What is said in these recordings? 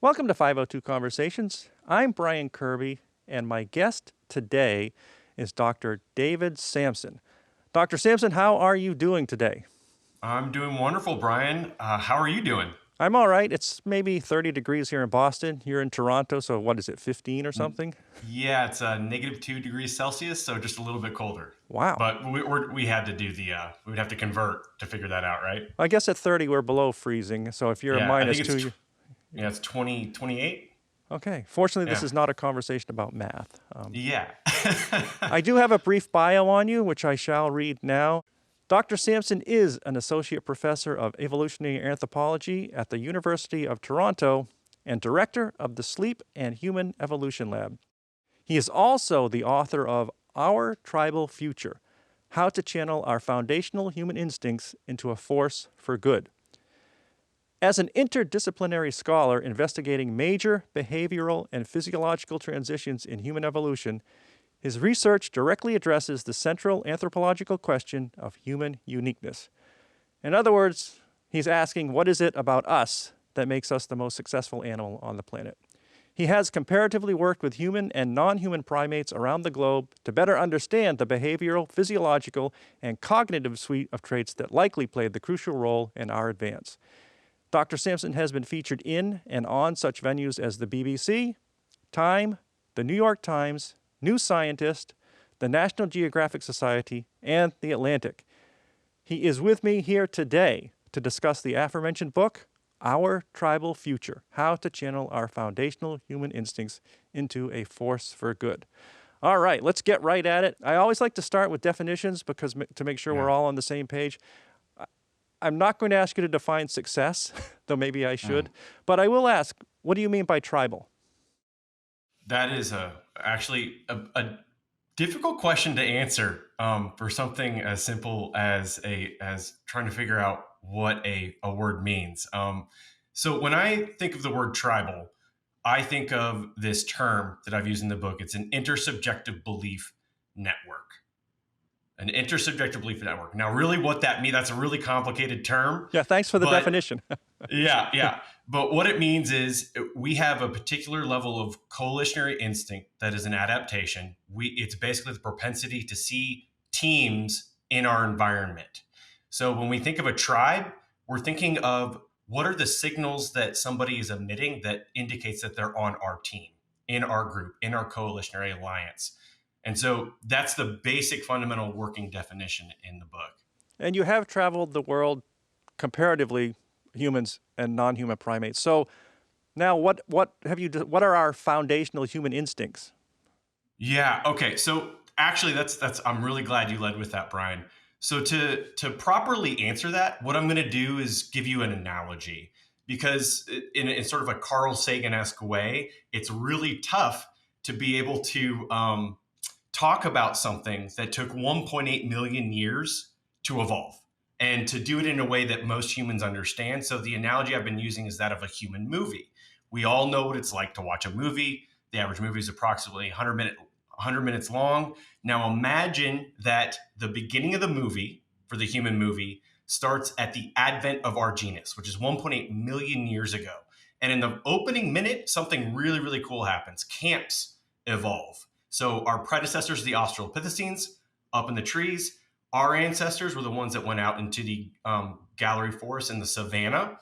Welcome to 502 Conversations. I'm Brian Kirby, and my guest today is Dr. David Samson. Dr. Samson, how are you doing today? I'm doing wonderful, Brian. How are you doing? I'm all right. It's maybe 30 degrees here in Boston. You're in Toronto, so what is it, 15 or something? Yeah, it's -2 degrees Celsius, so just a little bit colder. Wow. But we had to do we would have to convert to figure that out, right? I guess at 30 we're below freezing, so if you're a Yeah, I minus think it's 2, yeah, it's 2028. okay. Fortunately, this Yeah, is not a conversation about math. yeah. I do have a brief bio on you, which I shall read now. Dr. Samson is an associate professor of evolutionary anthropology at the University of Toronto and director of the Sleep and Human Evolution Lab. He is also the author of Our Tribal Future: How to Channel Our Foundational Human Instincts into a Force for Good. As an interdisciplinary scholar investigating major behavioral and physiological transitions in human evolution, his research directly addresses the central anthropological question of human uniqueness. In other words, he's asking, what is it about us that makes us the most successful animal on the planet? He has comparatively worked with human and non-human primates around the globe to better understand the behavioral, physiological, and cognitive suite of traits that likely played the crucial role in our advance. Dr. Samson has been featured in and on such venues as the BBC, Time, the New York Times, New Scientist, the National Geographic Society, and The Atlantic. He is with me here today to discuss the aforementioned book, Our Tribal Future: How to Channel Our Foundational Human Instincts into a Force for Good. All right, let's get right at it. I always like to start with definitions because to make sure we're Yeah. all on the same page. I'm not going to ask you to define success, though maybe I Mm. should, but I will ask, what do you mean by tribal? That is actually a difficult question to answer for something as simple as trying to figure out what a word means. So when I think of the word tribal, I think of this term that I've used in the book. It's an intersubjective belief network. An intersubjective belief network. Now, really, what that means, that's a really complicated term, Yeah, thanks for the but definition. yeah, yeah. But what it means is we have a particular level of coalitionary instinct that is an adaptation. It's basically the propensity to see teams in our environment. So when we think of a tribe, we're thinking of what are the signals that somebody is emitting that indicates that they're on our team, in our group, in our coalitionary alliance. And so that's the basic fundamental working definition in the book. And you have traveled the world comparatively, humans and non-human primates. So now what are our foundational human instincts? Yeah. Okay. So actually, that's. I'm really glad you led with that, Brian. So to properly answer that, what I'm going to do is give you an analogy because in sort of a Carl Sagan-esque way, it's really tough to be able to talk about something that took 1.8 million years to evolve and to do it in a way that most humans understand. So the analogy I've been using is that of a human movie. We all know what it's like to watch a movie. The average movie is approximately 100 minutes long. Now imagine that the beginning of the movie for the human movie starts at the advent of our genus, which is 1.8 million years ago. And in the opening minute, something really, really cool happens. Camps evolve. So our predecessors, the Australopithecines, up in the trees. Our ancestors were the ones that went out into the gallery forest in the savannah.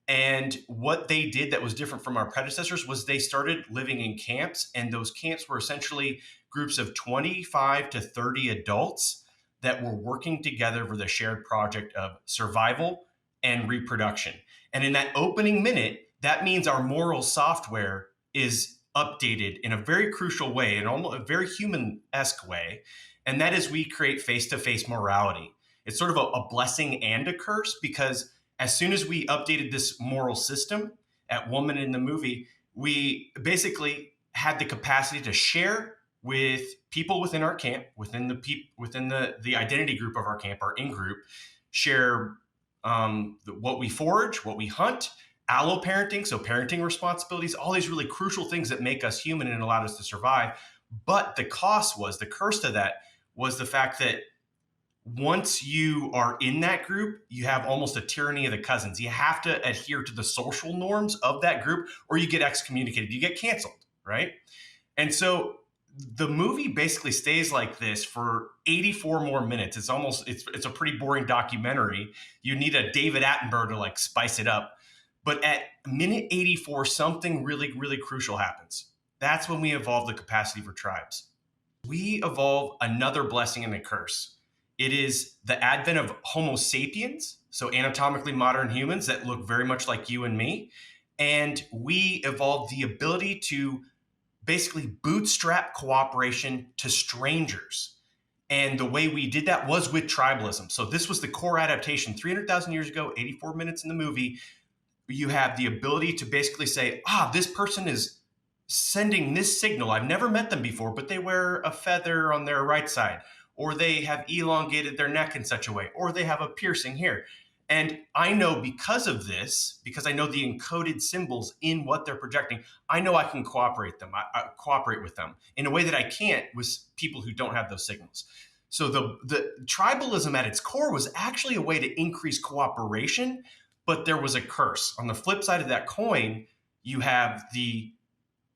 And what they did that was different from our predecessors was they started living in camps. And those camps were essentially groups of 25 to 30 adults that were working together for the shared project of survival and reproduction. And in that opening minute, that means our moral software is updated in a very crucial way, in almost a very human-esque way. And that is we create face-to-face morality. It's sort of a blessing and a curse because as soon as we updated this moral system at one minute in the movie, we basically had the capacity to share with people within our camp, within the identity group of our camp, our in group, share what we forage, what we hunt, alloparenting, so parenting responsibilities, all these really crucial things that make us human and allowed us to survive. But the curse to that was the fact that once you are in that group, you have almost a tyranny of the cousins. You have to adhere to the social norms of that group, or you get excommunicated, you get canceled, right? And so the movie basically stays like this for 84 more minutes. It's a pretty boring documentary. You need a David Attenborough to like spice it up. But at minute 84, something really, really crucial happens. That's when we evolve the capacity for tribes. We evolve another blessing and a curse. It is the advent of Homo sapiens, so anatomically modern humans that look very much like you and me. And we evolve the ability to basically bootstrap cooperation to strangers. And the way we did that was with tribalism. So this was the core adaptation 300,000 years ago, 84 minutes in the movie. You have the ability to basically say, this person is sending this signal. I've never met them before, but they wear a feather on their right side, or they have elongated their neck in such a way, or they have a piercing here. And I know because of this, because I know the encoded symbols in what they're projecting, I know I can cooperate with them in a way that I can't with people who don't have those signals. So the tribalism at its core was actually a way to increase cooperation, but there was a curse. On the flip side of that coin, you have the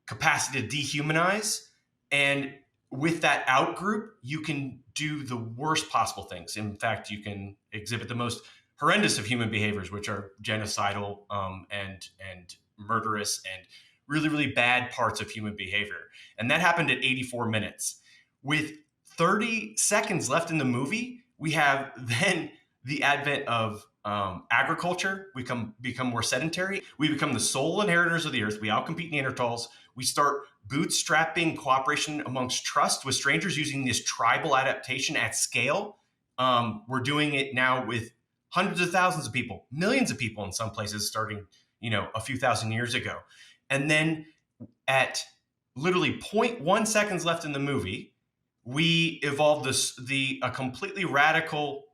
capacity to dehumanize, and with that out group, you can do the worst possible things. In fact, you can exhibit the most horrendous of human behaviors, which are genocidal and murderous and really, really bad parts of human behavior. And that happened at 84 minutes. With 30 seconds left in the movie, we have then the advent of agriculture. We become more sedentary. We become the sole inheritors of the earth. We outcompete Neanderthals. We start bootstrapping cooperation amongst trust with strangers using this tribal adaptation at scale. We're doing it now with hundreds of thousands of people, millions of people in some places, starting a few thousand years ago. And then at literally 0.1 seconds left in the movie, we evolved a completely radical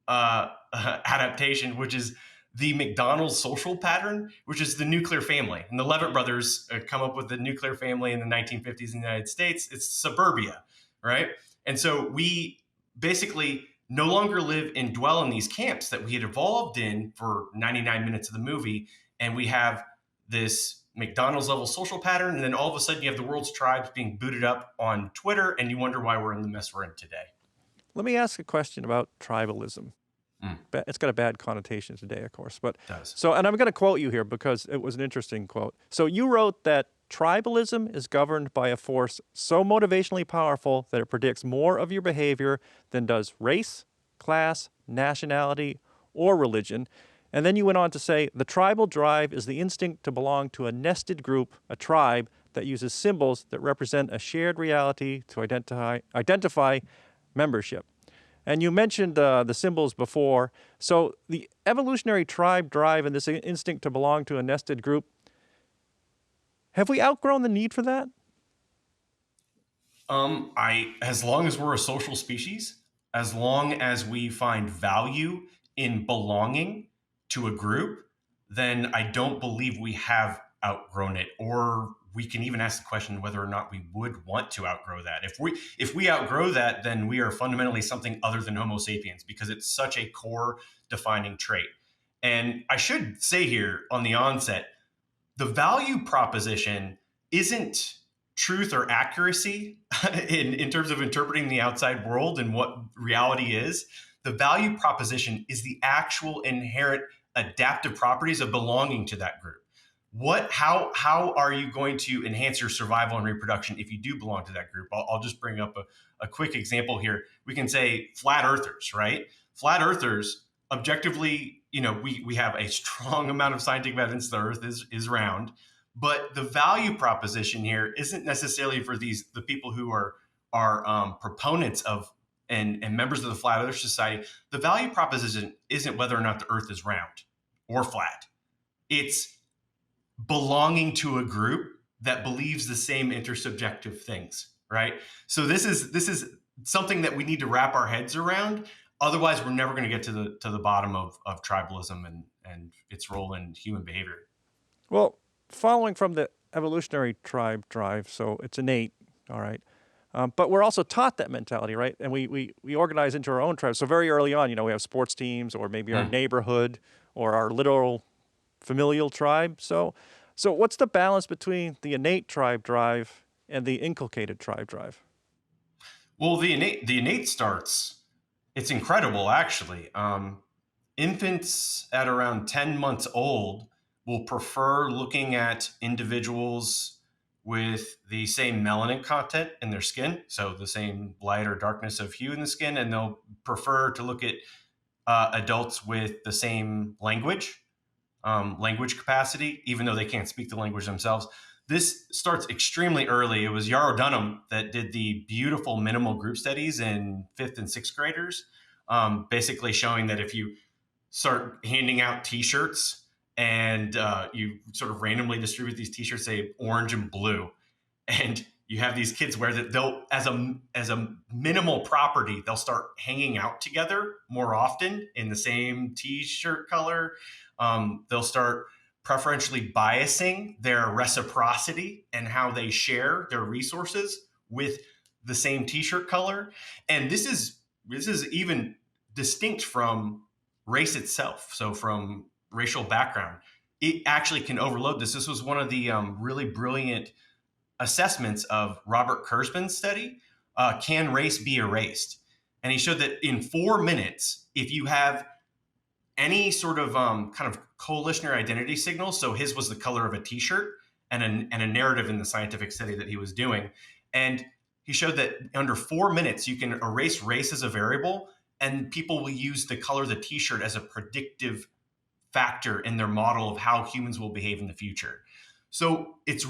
adaptation, which is the McDonald's social pattern, which is the nuclear family. And the Levitt brothers come up with the nuclear family in the 1950s in the United States. It's suburbia, right? And so we basically no longer live and dwell in these camps that we had evolved in for 99 minutes of the movie. And we have this McDonald's level social pattern. And then all of a sudden you have the world's tribes being booted up on Twitter, and you wonder why we're in the mess we're in today. Let me ask a question about tribalism. It's got a bad connotation today, of course. But It does. So, and I'm going to quote you here because it was an interesting quote. So you wrote that tribalism is governed by a force so motivationally powerful that it predicts more of your behavior than does race, class, nationality, or religion. And then you went on to say, the tribal drive is the instinct to belong to a nested group, a tribe, that uses symbols that represent a shared reality to identify membership. And you mentioned the symbols before. So the evolutionary tribe drive and this instinct to belong to a nested group, have we outgrown the need for that? As long as we're a social species, as long as we find value in belonging to a group, then I don't believe we have outgrown it. Or we can even ask the question whether or not we would want to outgrow that. If we outgrow that, then we are fundamentally something other than Homo sapiens, because it's such a core defining trait. And I should say here on the onset, the value proposition isn't truth or accuracy in terms of interpreting the outside world and what reality is. The value proposition is the actual inherent adaptive properties of belonging to that group. How are you going to enhance your survival and reproduction if you do belong to that group? I'll just bring up a quick example here. We can say flat earthers, right? Flat earthers, objectively, we have a strong amount of scientific evidence the earth is round, but the value proposition here isn't necessarily for the people who are proponents of and members of the Flat Earth Society. The value proposition isn't whether or not the earth is round or flat. It's belonging to a group that believes the same intersubjective things, right? So this is something that we need to wrap our heads around. Otherwise, we're never going to get to the bottom of tribalism and its role in human behavior. Well, following from the evolutionary tribe drive, so it's innate, all right. But we're also taught that mentality, right? And we organize into our own tribes. So very early on, we have sports teams or maybe our Mm. neighborhood or our literal familial tribe. So what's the balance between the innate tribe drive and the inculcated tribe drive? Well, the innate starts. It's incredible, actually. Infants at around 10 months old will prefer looking at individuals with the same melanin content in their skin, so the same light or darkness of hue in the skin, and they'll prefer to look at adults with the same language capacity, even though they can't speak the language themselves. This starts extremely early. It was Yarrow Dunham that did the beautiful minimal group studies in fifth and sixth graders, basically showing that if you start handing out T-shirts and you sort of randomly distribute these T-shirts, say orange and blue, and you have these kids where that they'll as a minimal property they'll start hanging out together more often in the same t-shirt color. They'll start preferentially biasing their reciprocity and how they share their resources with the same t-shirt color. And this is even distinct from race itself, so from racial background. It actually can overload this. This was one of the really brilliant assessments of Robert Kurzban's study, Can Race Be Erased? And he showed that in 4 minutes, if you have any sort of kind of coalitionary identity signal, so his was the color of a t-shirt and a narrative in the scientific study that he was doing. And he showed that under 4 minutes, you can erase race as a variable, and people will use the color of the t-shirt as a predictive factor in their model of how humans will behave in the future. So it's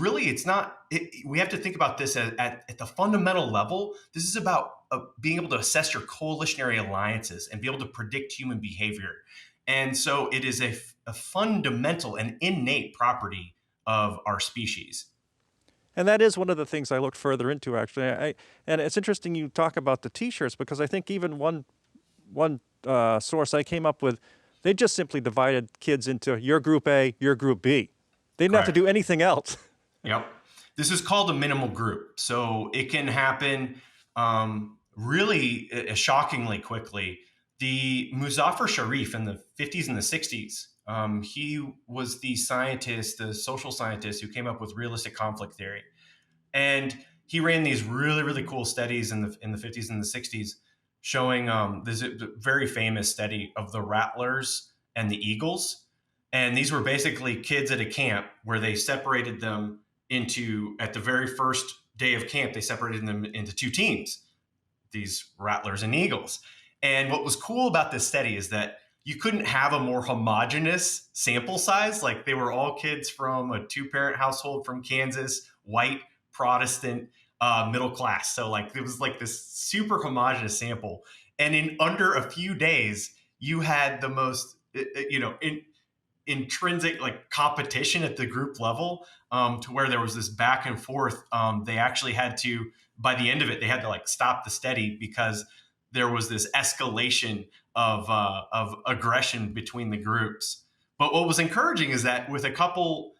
not, we have to think about this at the fundamental level. This is about being able to assess your coalitionary alliances and be able to predict human behavior. And so it is a fundamental and innate property of our species. And that is one of the things I looked further into, actually. And it's interesting you talk about the T-shirts because I think even one source I came up with, they just simply divided kids into your group A, your group B. They didn't have to Correct. do anything else. Yep. This is called a minimal group. So it can happen really shockingly quickly. The Muzaffar Sharif in the 50s and the 60s, he was the scientist, the social scientist who came up with realistic conflict theory. And he ran these really, really cool studies in the 50s and the 60s showing this very famous study of the rattlers and the eagles. And these were basically kids at a camp where they separated them into, at the very first day of camp, they separated them into two teams, these rattlers and eagles. And what was cool about this study is that you couldn't have a more homogenous sample size. Like they were all kids from a two-parent household from Kansas, white, Protestant, middle class. So like it was like this super homogenous sample. And in under a few days, you had the most, intrinsic like competition at the group level, to where there was this back and forth. They actually had to, by the end of it, they had to like stop the study because there was this escalation of aggression between the groups. But what was encouraging is that with a couple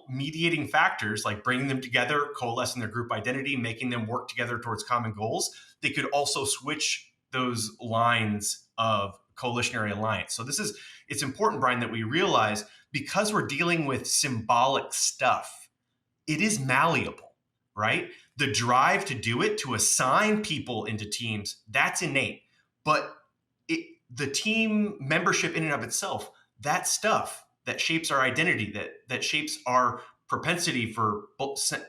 mediating factors like bringing them together, coalescing their group identity, making them work together towards common goals, they could also switch those lines of coalitionary alliance. So it's important, Brian, that we realize because we're dealing with symbolic stuff, it is malleable, right? The drive to do it, to assign people into teams, that's innate. But the team membership in and of itself, that stuff that shapes our identity, that shapes our propensity for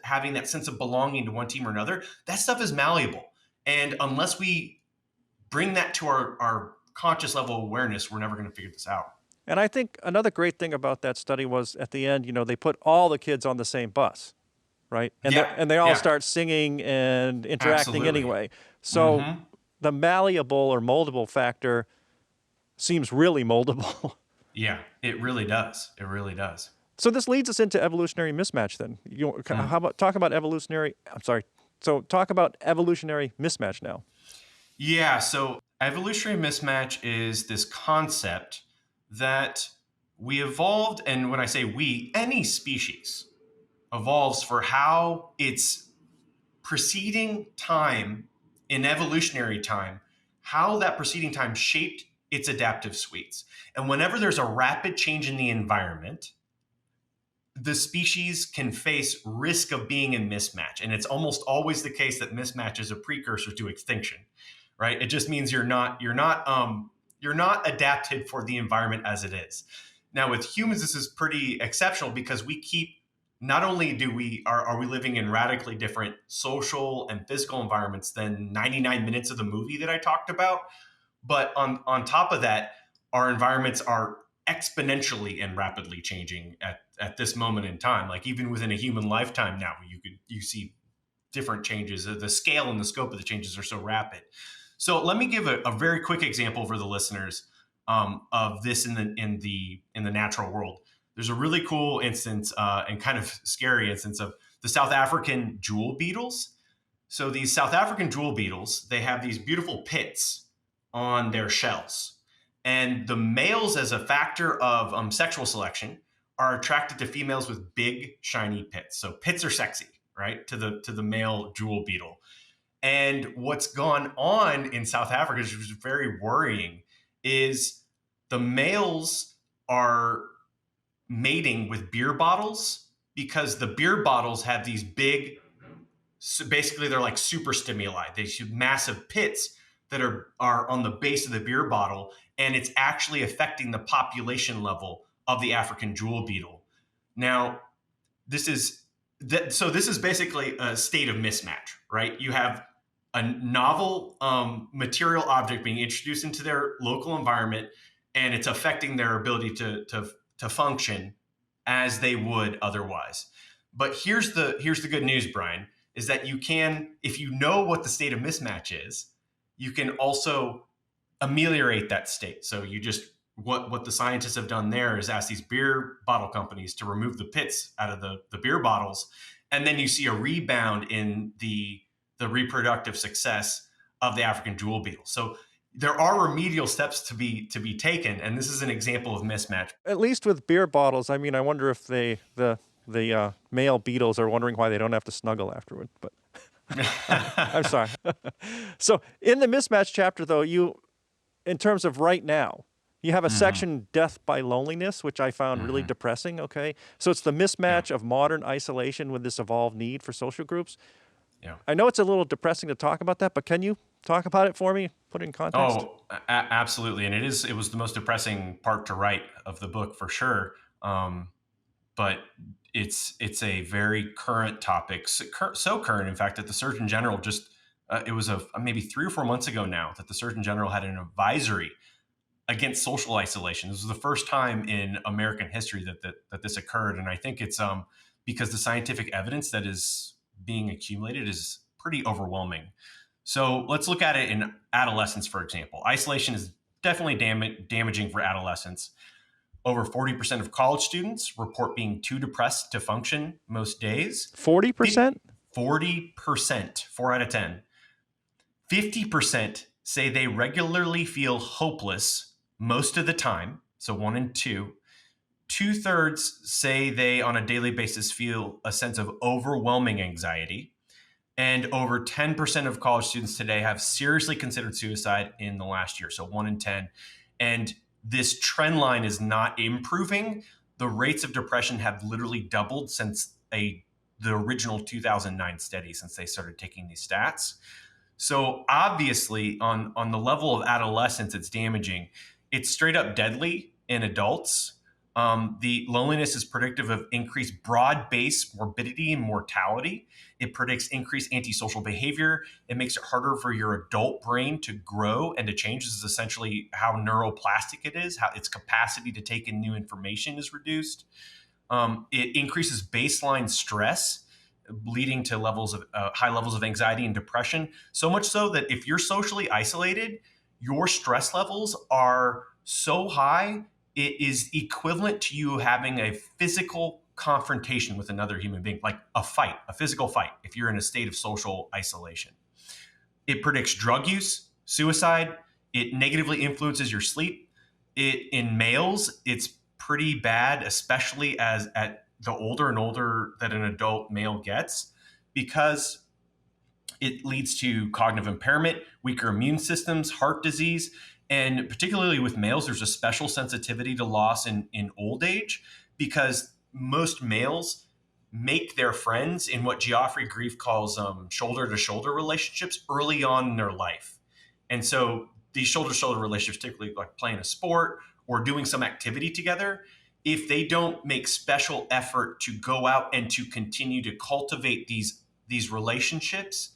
having that sense of belonging to one team or another, that stuff is malleable. And unless we bring that to our conscious level of awareness, we're never going to figure this out. And I think another great thing about that study was at the end, they put all the kids on the same bus, right? And Yeah, they all yeah, start singing and interacting absolutely. anyway. So Hmm. the malleable or moldable factor seems really moldable. Yeah, it really does. It really does. So this leads us into evolutionary mismatch then. Mm. How about talk about evolutionary, I'm sorry. So talk about evolutionary mismatch now. Yeah, so evolutionary mismatch is this concept that we evolved, and when I say we, any species evolves for how its preceding time in evolutionary time, how that preceding time shaped its adaptive suites. And whenever there's a rapid change in the environment, the species can face risk of being in mismatch. And it's almost always the case that mismatch is a precursor to extinction, right? It just means you're not adapted for the environment as it is. Now with humans, this is pretty exceptional because we keep, not only are we living in radically different social and physical environments than 99 minutes of the movie that I talked about, but on top of that, our environments are exponentially and rapidly changing at this moment in time. Like even within a human lifetime now, you see different changes. The scale and the scope of the changes are so rapid. So let me give a very quick example for the listeners of this in the natural world. There's a really cool instance and kind of scary instance of the South African jewel beetles. So these South African jewel beetles, they have these beautiful pits on their shells. And the males, as a factor of sexual selection, are attracted to females with big, shiny pits. So pits are sexy, right? To the male jewel beetle. And what's gone on in South Africa, which is very worrying, is the males are mating with beer bottles because the beer bottles have these big, so basically they're like super stimuli. They shoot massive pits that are on the base of the beer bottle, and it's actually affecting the population level of the African jewel beetle. Now, this is basically a state of mismatch, right? You have a novel material object being introduced into their local environment, and it's affecting their ability to function as they would otherwise. But here's the good news, Brian, is that you can, if you know what the state of mismatch is, you can also ameliorate that state. So you just, what the scientists have done there is ask these beer bottle companies to remove the pits out of the beer bottles, and then you see a rebound in the reproductive success of the African jewel beetle. So there are remedial steps to be taken, and this is an example of mismatch. At least with beer bottles, I mean, I wonder if the male beetles are wondering why they don't have to snuggle afterward. But I'm sorry. So in the mismatch chapter, though, in terms of right now, you have a section, Death by Loneliness, which I found really depressing, okay? So it's the mismatch of modern isolation with this evolved need for social groups. Yeah. I know it's a little depressing to talk about that, but can you talk about it for me, put it in context? Oh, absolutely. And it was the most depressing part to write of the book for sure. But it's a very current topic, so current, in fact, that the Surgeon General just, it was maybe 3 or 4 months ago now that the Surgeon General had an advisory against social isolation. This was the first time in American history that this occurred. And I think it's because the scientific evidence that is being accumulated is pretty overwhelming. So let's look at it in adolescence, for example. Isolation is definitely damaging for adolescents. Over 40% of college students report being too depressed to function most days. 40%? 40%, 4 out of 10. 50% say they regularly feel hopeless most of the time, so 1 in 2. 2/3 say they, on a daily basis, feel a sense of overwhelming anxiety. And over 10% of college students today have seriously considered suicide in the last year, so 1 in 10. And this trend line is not improving. The rates of depression have literally doubled since the original 2009 study, since they started taking these stats. So obviously, on the level of adolescence, it's damaging. It's straight up deadly in adults. The loneliness is predictive of increased broad-based morbidity and mortality. It predicts increased antisocial behavior. It makes it harder for your adult brain to grow and to change. This is essentially how neuroplastic it is, how its capacity to take in new information is reduced. It increases baseline stress, leading to high levels of anxiety and depression. So much so that if you're socially isolated, your stress levels are so high, it is equivalent to you having a physical confrontation with another human being, like a fight, a physical fight, if you're in a state of social isolation. It predicts drug use, suicide. It negatively influences your sleep. In males, it's pretty bad, especially as at the older and older that an adult male gets, because It leads to cognitive impairment, weaker immune systems, heart disease, and particularly with males, there's a special sensitivity to loss in old age because most males make their friends in what Geoffrey Grief calls shoulder to shoulder relationships early on in their life. And so these shoulder to shoulder relationships, typically like playing a sport or doing some activity together, if they don't make special effort to go out and to continue to cultivate these relationships,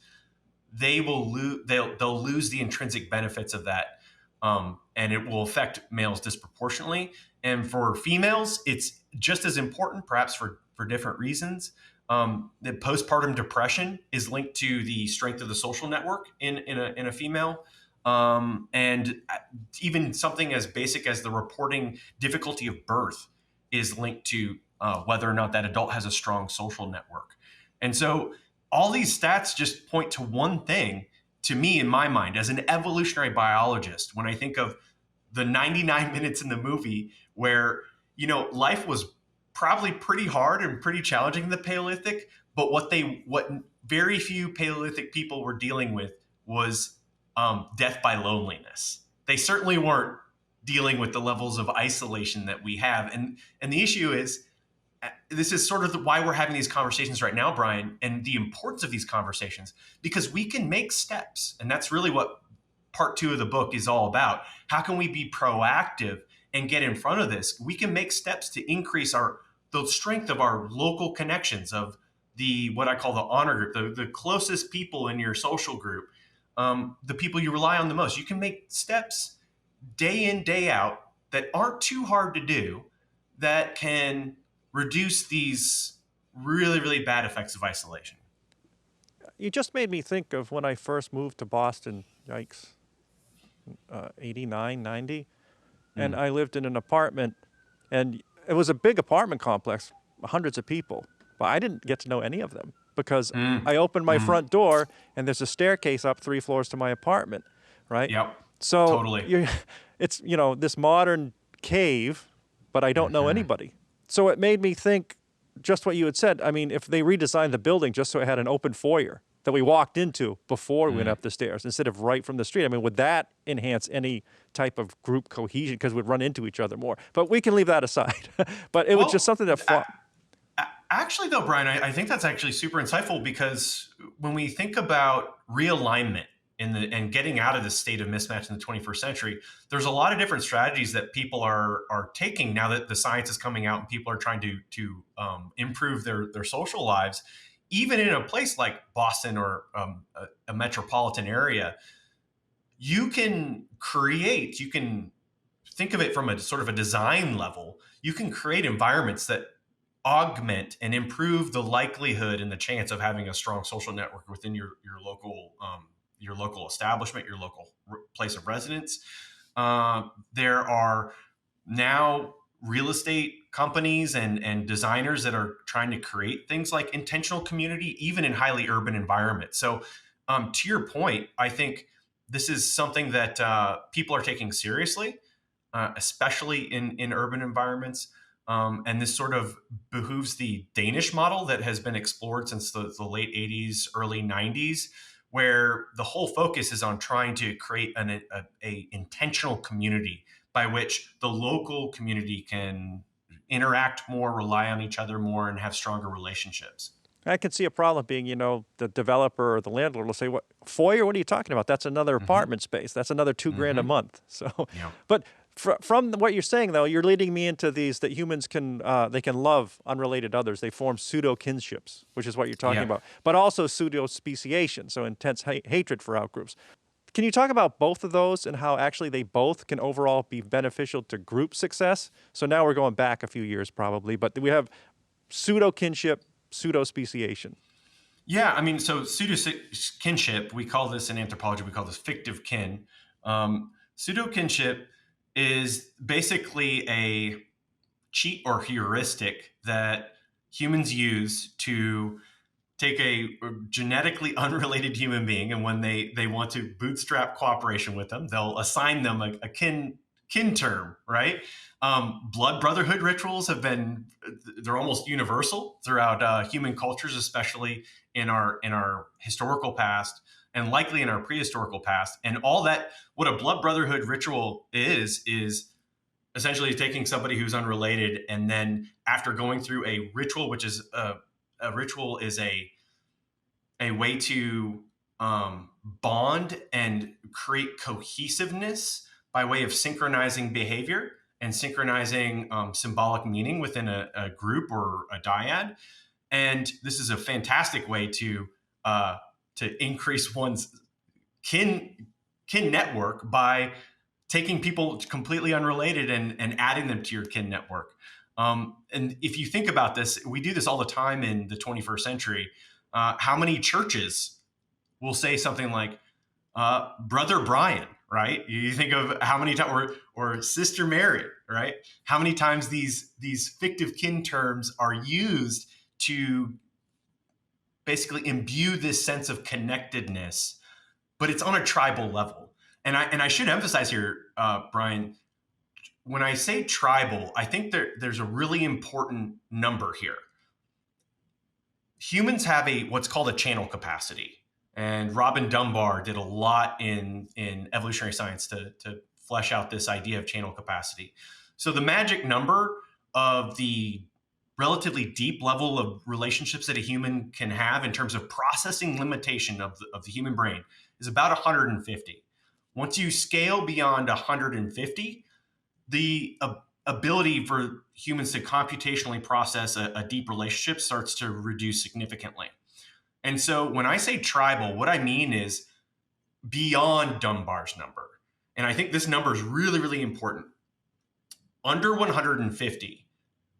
they'll lose the intrinsic benefits of that, and it will affect males disproportionately. And for females, it's just as important, perhaps for different reasons. The postpartum depression is linked to the strength of the social network in a female. And even something as basic as the reporting difficulty of birth is linked to whether or not that adult has a strong social network. And so all these stats just point to one thing to me in my mind as an evolutionary biologist. When I think of the 99 minutes in the movie where, life was probably pretty hard and pretty challenging in the Paleolithic, but what very few Paleolithic people were dealing with was death by loneliness. They certainly weren't dealing with the levels of isolation that we have. And the issue is, this is sort of why we're having these conversations right now, Brian, and the importance of these conversations, because we can make steps. And that's really what part 2 of the book is all about. How can we be proactive and get in front of this? We can make steps to increase the strength of our local connections, of what I call the honor group, the closest people in your social group, the people you rely on the most. You can make steps day in, day out that aren't too hard to do, that can reduce these really, really bad effects of isolation. You just made me think of when I first moved to Boston, yikes, 89, 90. And I lived in an apartment, and it was a big apartment complex, hundreds of people, but I didn't get to know any of them because I opened my front door and there's a staircase up 3 floors to my apartment, right? Yep. So Totally. it's, this modern cave, but I don't know anybody. So it made me think just what you had said. I mean, if they redesigned the building just so it had an open foyer that we walked into before we went up the stairs instead of right from the street, I mean, would that enhance any type of group cohesion because we'd run into each other more? But we can leave that aside. But it was just something that... Actually, though, Brian, I think that's actually super insightful, because when we think about realignment and getting out of this state of mismatch in the 21st century, there's a lot of different strategies that people are taking now that the science is coming out and people are trying to improve their social lives. Even in a place like Boston or a metropolitan area, you can think of it from a sort of a design level. You can create environments that augment and improve the likelihood and the chance of having a strong social network within your local establishment, your local place of residence. There are now real estate companies and designers that are trying to create things like intentional community, even in highly urban environments. So to your point, I think this is something that people are taking seriously, especially in urban environments. And this sort of behooves the Danish model that has been explored since the late 80s, early 90s, where the whole focus is on trying to create a intentional community by which the local community can interact more, rely on each other more, and have stronger relationships. I can see a problem being, the developer or the landlord will say, "What foyer? What are you talking about? That's another apartment space. That's another $2,000 a month." So, but from what you're saying, though, you're leading me into these that humans can love unrelated others. They form pseudo-kinships, which is what you're talking about, but also pseudo-speciation, so intense hatred for outgroups. Can you talk about both of those and how actually they both can overall be beneficial to group success? So now we're going back a few years probably, but we have pseudo-kinship, pseudo-speciation. Yeah, I mean, so pseudo-kinship, we call this in anthropology, we call this fictive kin. Pseudo-kinship is basically a cheat or heuristic that humans use to take a genetically unrelated human being, and when they want to bootstrap cooperation with them, they'll assign them a kin term, right? Blood brotherhood rituals they're almost universal throughout human cultures, especially in our historical past, and likely in our prehistorical past. And all that, what a blood brotherhood ritual is essentially taking somebody who's unrelated, and then after going through a ritual, which is a ritual is a way to bond and create cohesiveness by way of synchronizing behavior and synchronizing symbolic meaning within a group or a dyad. And this is a fantastic way to increase one's kin network by taking people completely unrelated and adding them to your kin network. And if you think about this, we do this all the time in the 21st century. How many churches will say something like, Brother Brian, right? You think of how many times, or Sister Mary, right? How many times these fictive kin terms are used to basically imbue this sense of connectedness, but it's on a tribal level. And I should emphasize here, Brian, when I say tribal, I think there's a really important number here. Humans have what's called a channel capacity. And Robin Dunbar did a lot in evolutionary science to flesh out this idea of channel capacity. So the magic number of the relatively deep level of relationships that a human can have in terms of processing limitation of the human brain is about 150. Once you scale beyond 150, the ability for humans to computationally process a deep relationship starts to reduce significantly. And so when I say tribal, what I mean is beyond Dunbar's number. And I think this number is really, really important. Under 150,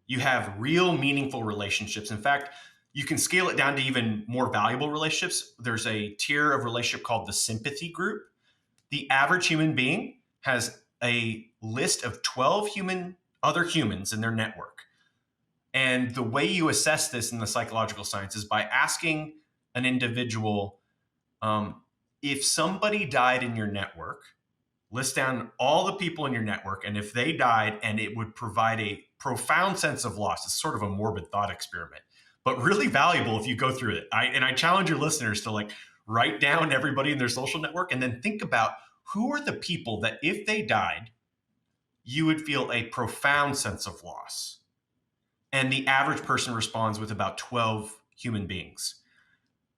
you have real meaningful relationships. In fact, you can scale it down to even more valuable relationships. There's a tier of relationship called the sympathy group. The average human being has a list of 12 other humans in their network. And the way you assess this in the psychological science is by asking an individual, if somebody died in your network, list down all the people in your network, and if they died and it would provide a profound sense of loss. It's sort of a morbid thought experiment, but really valuable if you go through it. I challenge your listeners to write down everybody in their social network and then think about who are the people that if they died, you would feel a profound sense of loss. And the average person responds with about 12 human beings.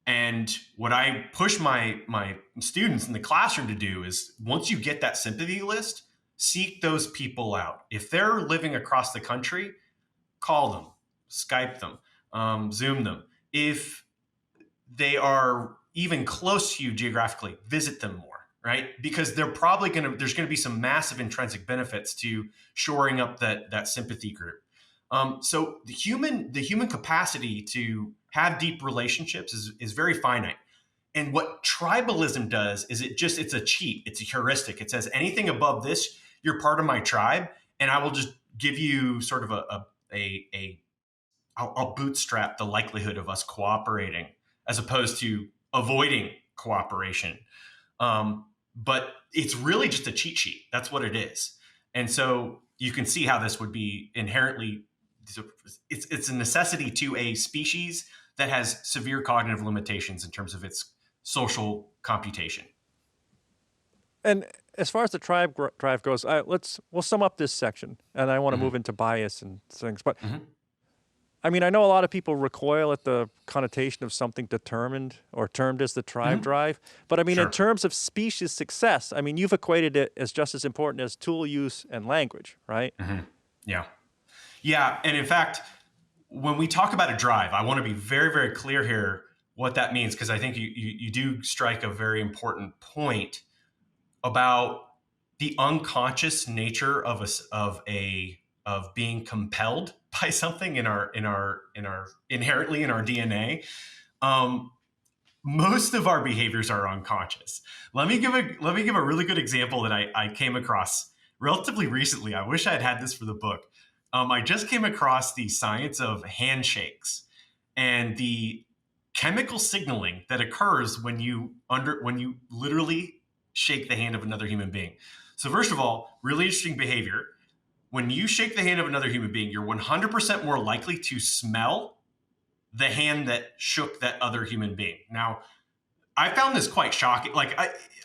And what I push my students in the classroom to do is, once you get that sympathy list, seek those people out. If they're living across the country, call them, Skype them, Zoom them. If they are even close to you geographically, visit them more, right? Because there's going to be some massive intrinsic benefits to shoring up that sympathy group. So the human capacity to have deep relationships is very finite. And what tribalism does is it's a cheat. It's a heuristic. It says anything above this, you're part of my tribe, and I will just give you sort of I'll bootstrap the likelihood of us cooperating as opposed to avoiding cooperation. But it's really just a cheat sheet. That's what it is. And so you can see how this would be inherently, it's a necessity to a species that has severe cognitive limitations in terms of its social computation. And as far as the drive goes, we'll sum up this section, and I want to move into bias and things. But I mean, I know a lot of people recoil at the connotation of something determined or termed as the tribe drive. But I mean, in terms of species success, I mean, you've equated it as just as important as tool use and language, right? Yeah. Yeah. And in fact, when we talk about a drive, I want to be very, very clear here what that means, because I think you do strike a very important point about the unconscious nature of being compelled by something in our inherently in our DNA. Most of our behaviors are unconscious. Let me give a really good example that I came across relatively recently. I wish I had this for the book. I just came across the science of handshakes and the chemical signaling that occurs when you literally shake the hand of another human being. So first of all, really interesting behavior. When you shake the hand of another human being, you're 100% more likely to smell the hand that shook that other human being. Now, I found this quite shocking. Like,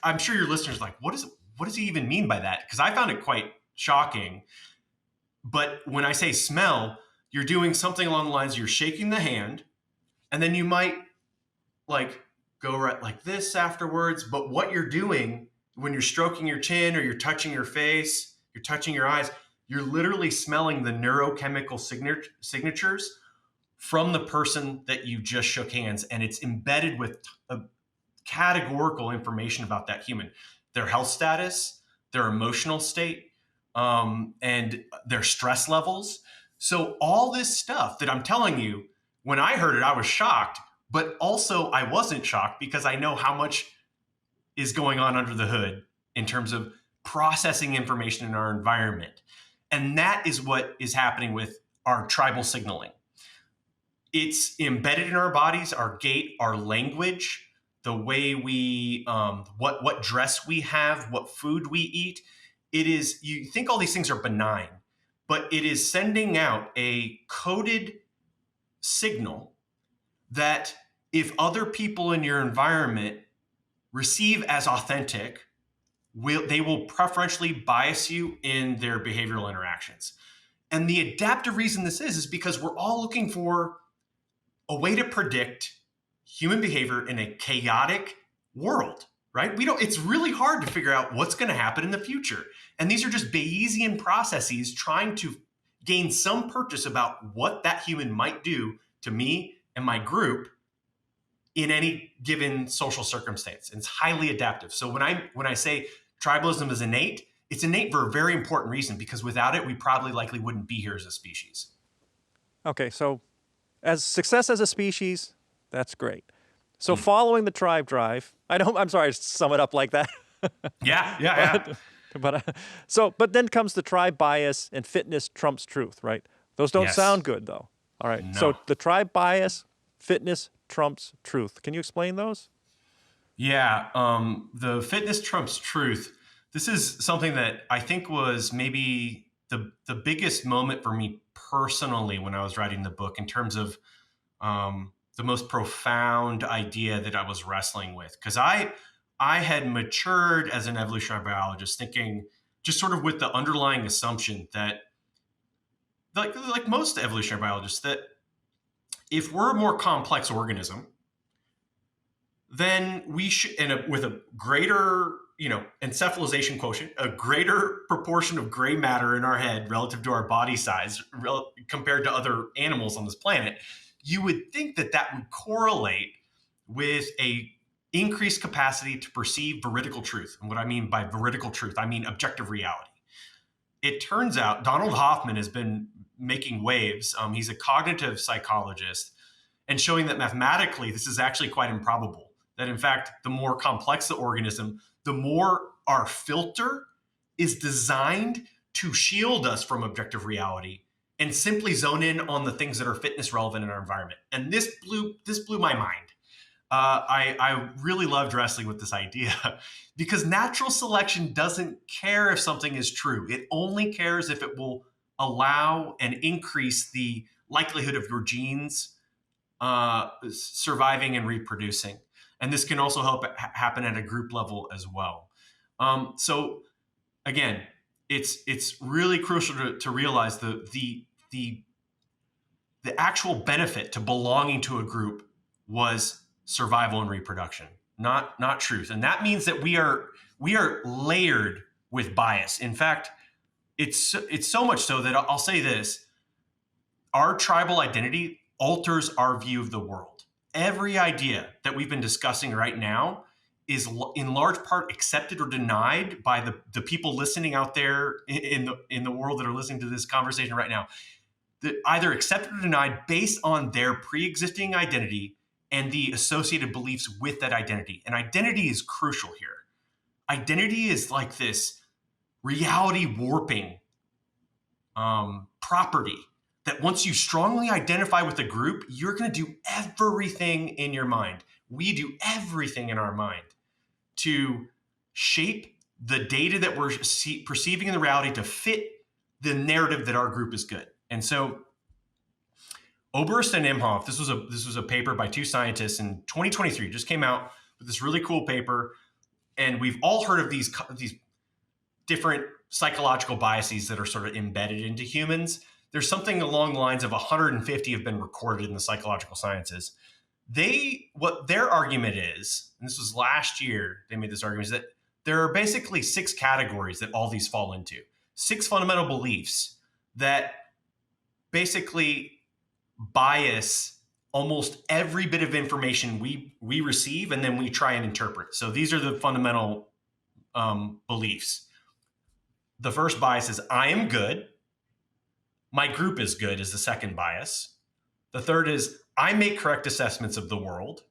I'm sure your listeners are like, what does he even mean by that? Because I found it quite shocking. But when I say smell, you're doing something along the lines, you're shaking the hand, and then you might like go right like this afterwards. But what you're doing when you're stroking your chin or you're touching your face, you're touching your eyes, you're literally smelling the neurochemical signatures from the person that you just shook hands. And it's embedded with a categorical information about that human, their health status, their emotional state, and their stress levels. So all this stuff that I'm telling you, when I heard it, I was shocked, but also I wasn't shocked because I know how much is going on under the hood in terms of processing information in our environment. And that is what is happening with our tribal signaling. It's embedded in our bodies, our gait, our language, the way we, what dress we have, what food we eat. It is, you think all these things are benign, but it is sending out a coded signal that if other people in your environment receive as authentic, they will preferentially bias you in their behavioral interactions. And the adaptive reason this is because we're all looking for a way to predict human behavior in a chaotic world, right? It's really hard to figure out what's going to happen in the future. And these are just Bayesian processes trying to gain some purchase about what that human might do to me and my group in any given social circumstance. And it's highly adaptive. So when I say tribalism is innate, it's innate for a very important reason, because without it, we probably likely wouldn't be here as a species. Okay, so as success as a species, that's great. So following the tribe drive, I'm sorry to sum it up like that. Yeah. But then comes the tribe bias and fitness trumps truth, right? Those don't Yes. sound good though. All right. No. So the tribe bias, fitness trumps truth. Can you explain those? Yeah. The fitness trumps truth. This is something that I think was maybe the biggest moment for me personally when I was writing the book, in terms of the most profound idea that I was wrestling with. Because I had matured as an evolutionary biologist, thinking just sort of with the underlying assumption that, like most evolutionary biologists, that if we're a more complex organism, then we should, with a greater, encephalization quotient, a greater proportion of gray matter in our head relative to our body size compared to other animals on this planet, you would think that that would correlate with a increased capacity to perceive veridical truth. And what I mean by veridical truth, I mean objective reality. It turns out Donald Hoffman has been making waves. He's a cognitive psychologist, and showing that mathematically this is actually quite improbable. That in fact, the more complex the organism, the more our filter is designed to shield us from objective reality and simply zone in on the things that are fitness relevant in our environment. And this blew my mind. I really loved wrestling with this idea because natural selection doesn't care if something is true. It only cares if it will allow and increase the likelihood of your genes surviving and reproducing. And this can also help happen at a group level as well. So again, it's really crucial to realize the actual benefit to belonging to a group was survival and reproduction, not truth. And that means that we are layered with bias. In fact, it's so much so that I'll say this: our tribal identity alters our view of the world. Every idea that we've been discussing right now is in large part accepted or denied by the people listening out there in the world that are listening to this conversation right now. Either accepted or denied based on their pre-existing identity and the associated beliefs with that identity. And identity is crucial here. Identity is like this reality warping property that once you strongly identify with a group, you're going to do everything in your mind. We do everything in our mind to shape the data that we're perceiving in the reality to fit the narrative that our group is good. And so Oberst and Imhoff. This was a paper by two scientists in 2023. Just came out with this really cool paper, and we've all heard of these different psychological biases that are sort of embedded into humans. There's something along the lines of 150 have been recorded in the psychological sciences. What their argument is, and this was last year, they made this argument, is that there are basically 6 categories that all these fall into. 6 fundamental beliefs that basically bias almost every bit of information we receive, and then we try and interpret. So these are the fundamental beliefs. The first bias is I am good. My group is good is the second bias. The third is I make correct assessments of the world.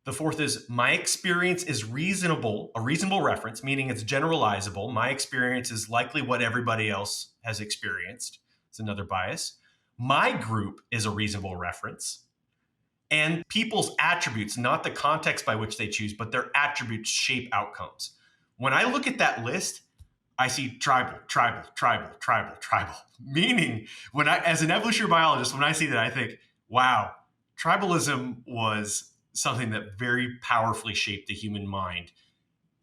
The fourth is my experience is reasonable, a reasonable reference, meaning it's generalizable. My experience is likely what everybody else has experienced. It's another bias. My group is a reasonable reference. And people's attributes, not the context by which they choose, but their attributes shape outcomes. When I look at that list, I see tribal, tribal, tribal, tribal, tribal. Meaning, as an evolutionary biologist, when I see that, I think, wow, tribalism was something that very powerfully shaped the human mind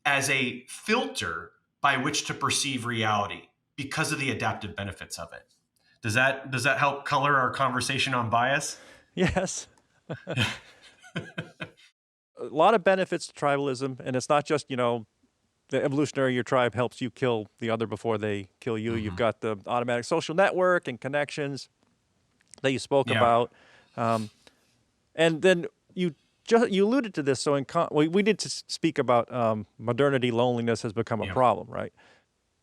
as a filter by which to perceive reality because of the adaptive benefits of it. Does that help color our conversation on bias? Yes. A lot of benefits to tribalism, and it's not just, the evolutionary, your tribe helps you kill the other before they kill you. Mm-hmm. You've got the automatic social network and connections that you spoke about. And then you alluded to this. So we did speak about modernity, loneliness has become a problem, right?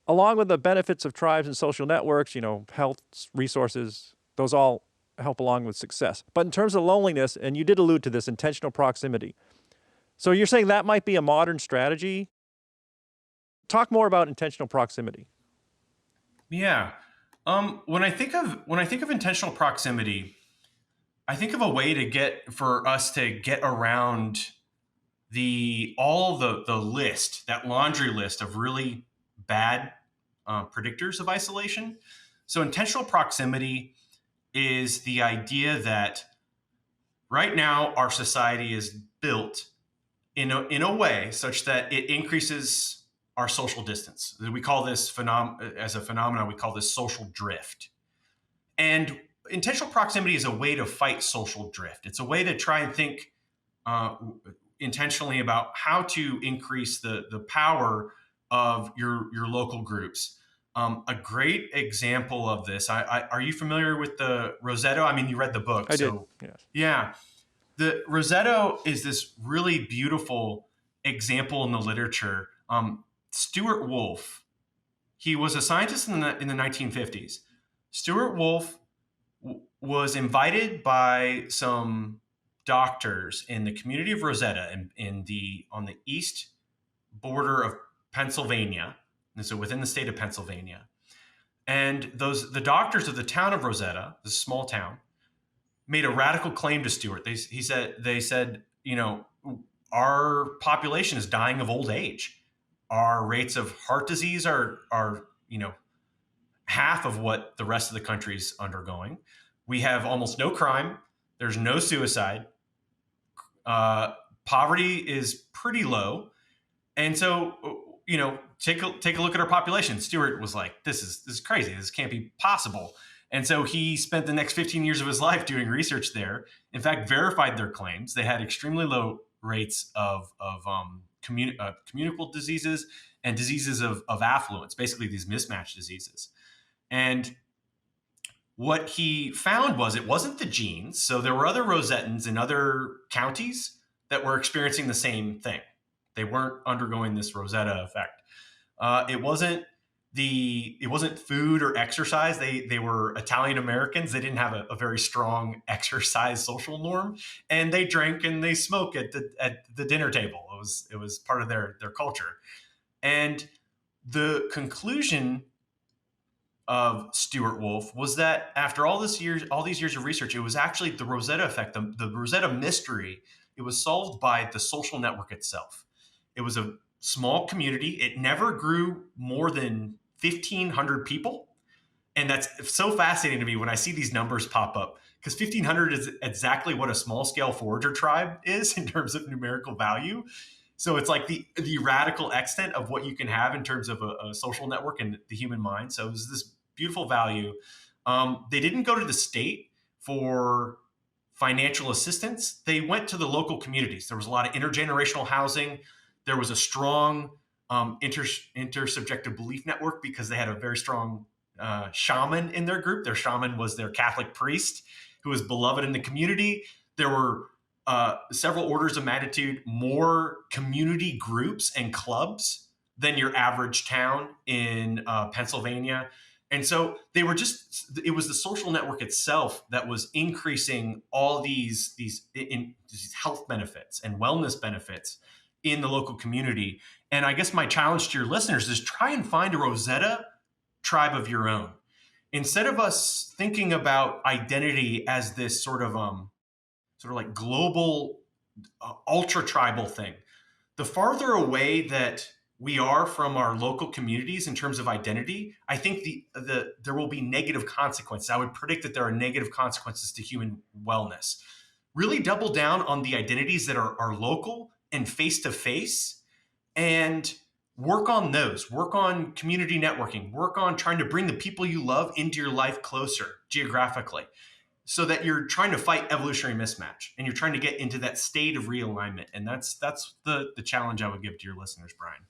Along with the benefits of tribes and social networks, health, resources, those all help along with success. But in terms of loneliness, and you did allude to this, intentional proximity. So you're saying that might be a modern strategy? Talk more about intentional proximity. Yeah. When I think of intentional proximity, I think of a way for us to get around all the list, that laundry list of really bad predictors of isolation. So intentional proximity is the idea that right now our society is built in a way such that it increases our social distance. We call this as a phenomenon, we call this social drift. And intentional proximity is a way to fight social drift. It's a way to try and think intentionally about how to increase the power of your local groups. A great example of this, are you familiar with the Rosetto? I mean, you read the book. I did, yes. Yeah. The Rosetto is this really beautiful example in the literature. Stuart Wolf, he was a scientist in the 1950s. Stuart Wolf was invited by some doctors in the community of Rosetta on the east border of Pennsylvania, and so within the state of Pennsylvania. And the doctors of the town of Rosetta, this small town, made a radical claim to Stuart. They said, our population is dying of old age. Our rates of heart disease are half of what the rest of the country is undergoing. We have almost no crime. There's no suicide. Poverty is pretty low. And so, take a look at our population. Stuart was like, this is crazy. This can't be possible. And so he spent the next 15 years of his life doing research there. In fact, verified their claims. They had extremely low rates of communicable diseases and diseases of affluence, basically these mismatch diseases. And what he found was it wasn't the genes. So there were other Rosettans in other counties that were experiencing the same thing. They weren't undergoing this Rosetta effect. It wasn't food or exercise. They were Italian Americans. They didn't have a very strong exercise social norm, and they drank and they smoked at the dinner table. It was part of their culture. And the conclusion of Stuart Wolf was that after all these years of research, it was actually the Rosetta effect, the Rosetta mystery. It was solved by the social network itself. It was a small community. It never grew more than 1,500 people. And that's so fascinating to me when I see these numbers pop up, because 1,500 is exactly what a small scale forager tribe is in terms of numerical value. So it's like the radical extent of what you can have in terms of a social network and the human mind. So it was this beautiful value. They didn't go to the state for financial assistance. They went to the local communities. There was a lot of intergenerational housing. There was a strong intersubjective belief network because they had a very strong shaman in their group. Their shaman was their Catholic priest who was beloved in the community. There were several orders of magnitude more community groups and clubs than your average town in Pennsylvania. And so they were it was the social network itself that was increasing all these health benefits and wellness benefits in the local community. And I guess my challenge to your listeners is try and find a Rosetta tribe of your own. Instead of us thinking about identity as this sort of like global ultra tribal thing, the farther away that we are from our local communities in terms of identity, I think there will be negative consequences. I would predict that there are negative consequences to human wellness. Really double down on the identities that are local and face-to-face, and work on those. Work on community networking. Work on trying to bring the people you love into your life closer geographically, so that you're trying to fight evolutionary mismatch and you're trying to get into that state of realignment. And that's the challenge I would give to your listeners, Brian.